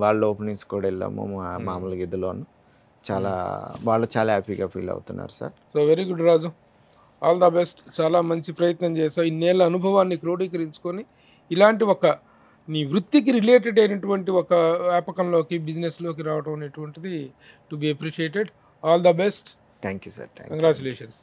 Speaker 2: వాళ్ళ ఓపెనింగ్స్ కూడా వెళ్ళాము మామూలుగా ఇదిలోను. వాళ్ళు చాలా హ్యాపీగా ఫీల్ అవుతున్నారు sir.
Speaker 1: So very good Raju, all the best. చాలా మంచి ప్రయత్నం చేసావు. ఇన్నేళ్ళ అనుభవాన్ని క్రోడీకరించుకొని ఇలాంటి నీ వృత్తికి రిలేటెడ్ అయినటువంటి ఒక వ్యాపకంలోకి, బిజినెస్లోకి రావడం అనేటువంటిది to be appreciated. All the best.
Speaker 2: Thank you sir.
Speaker 1: Congratulations.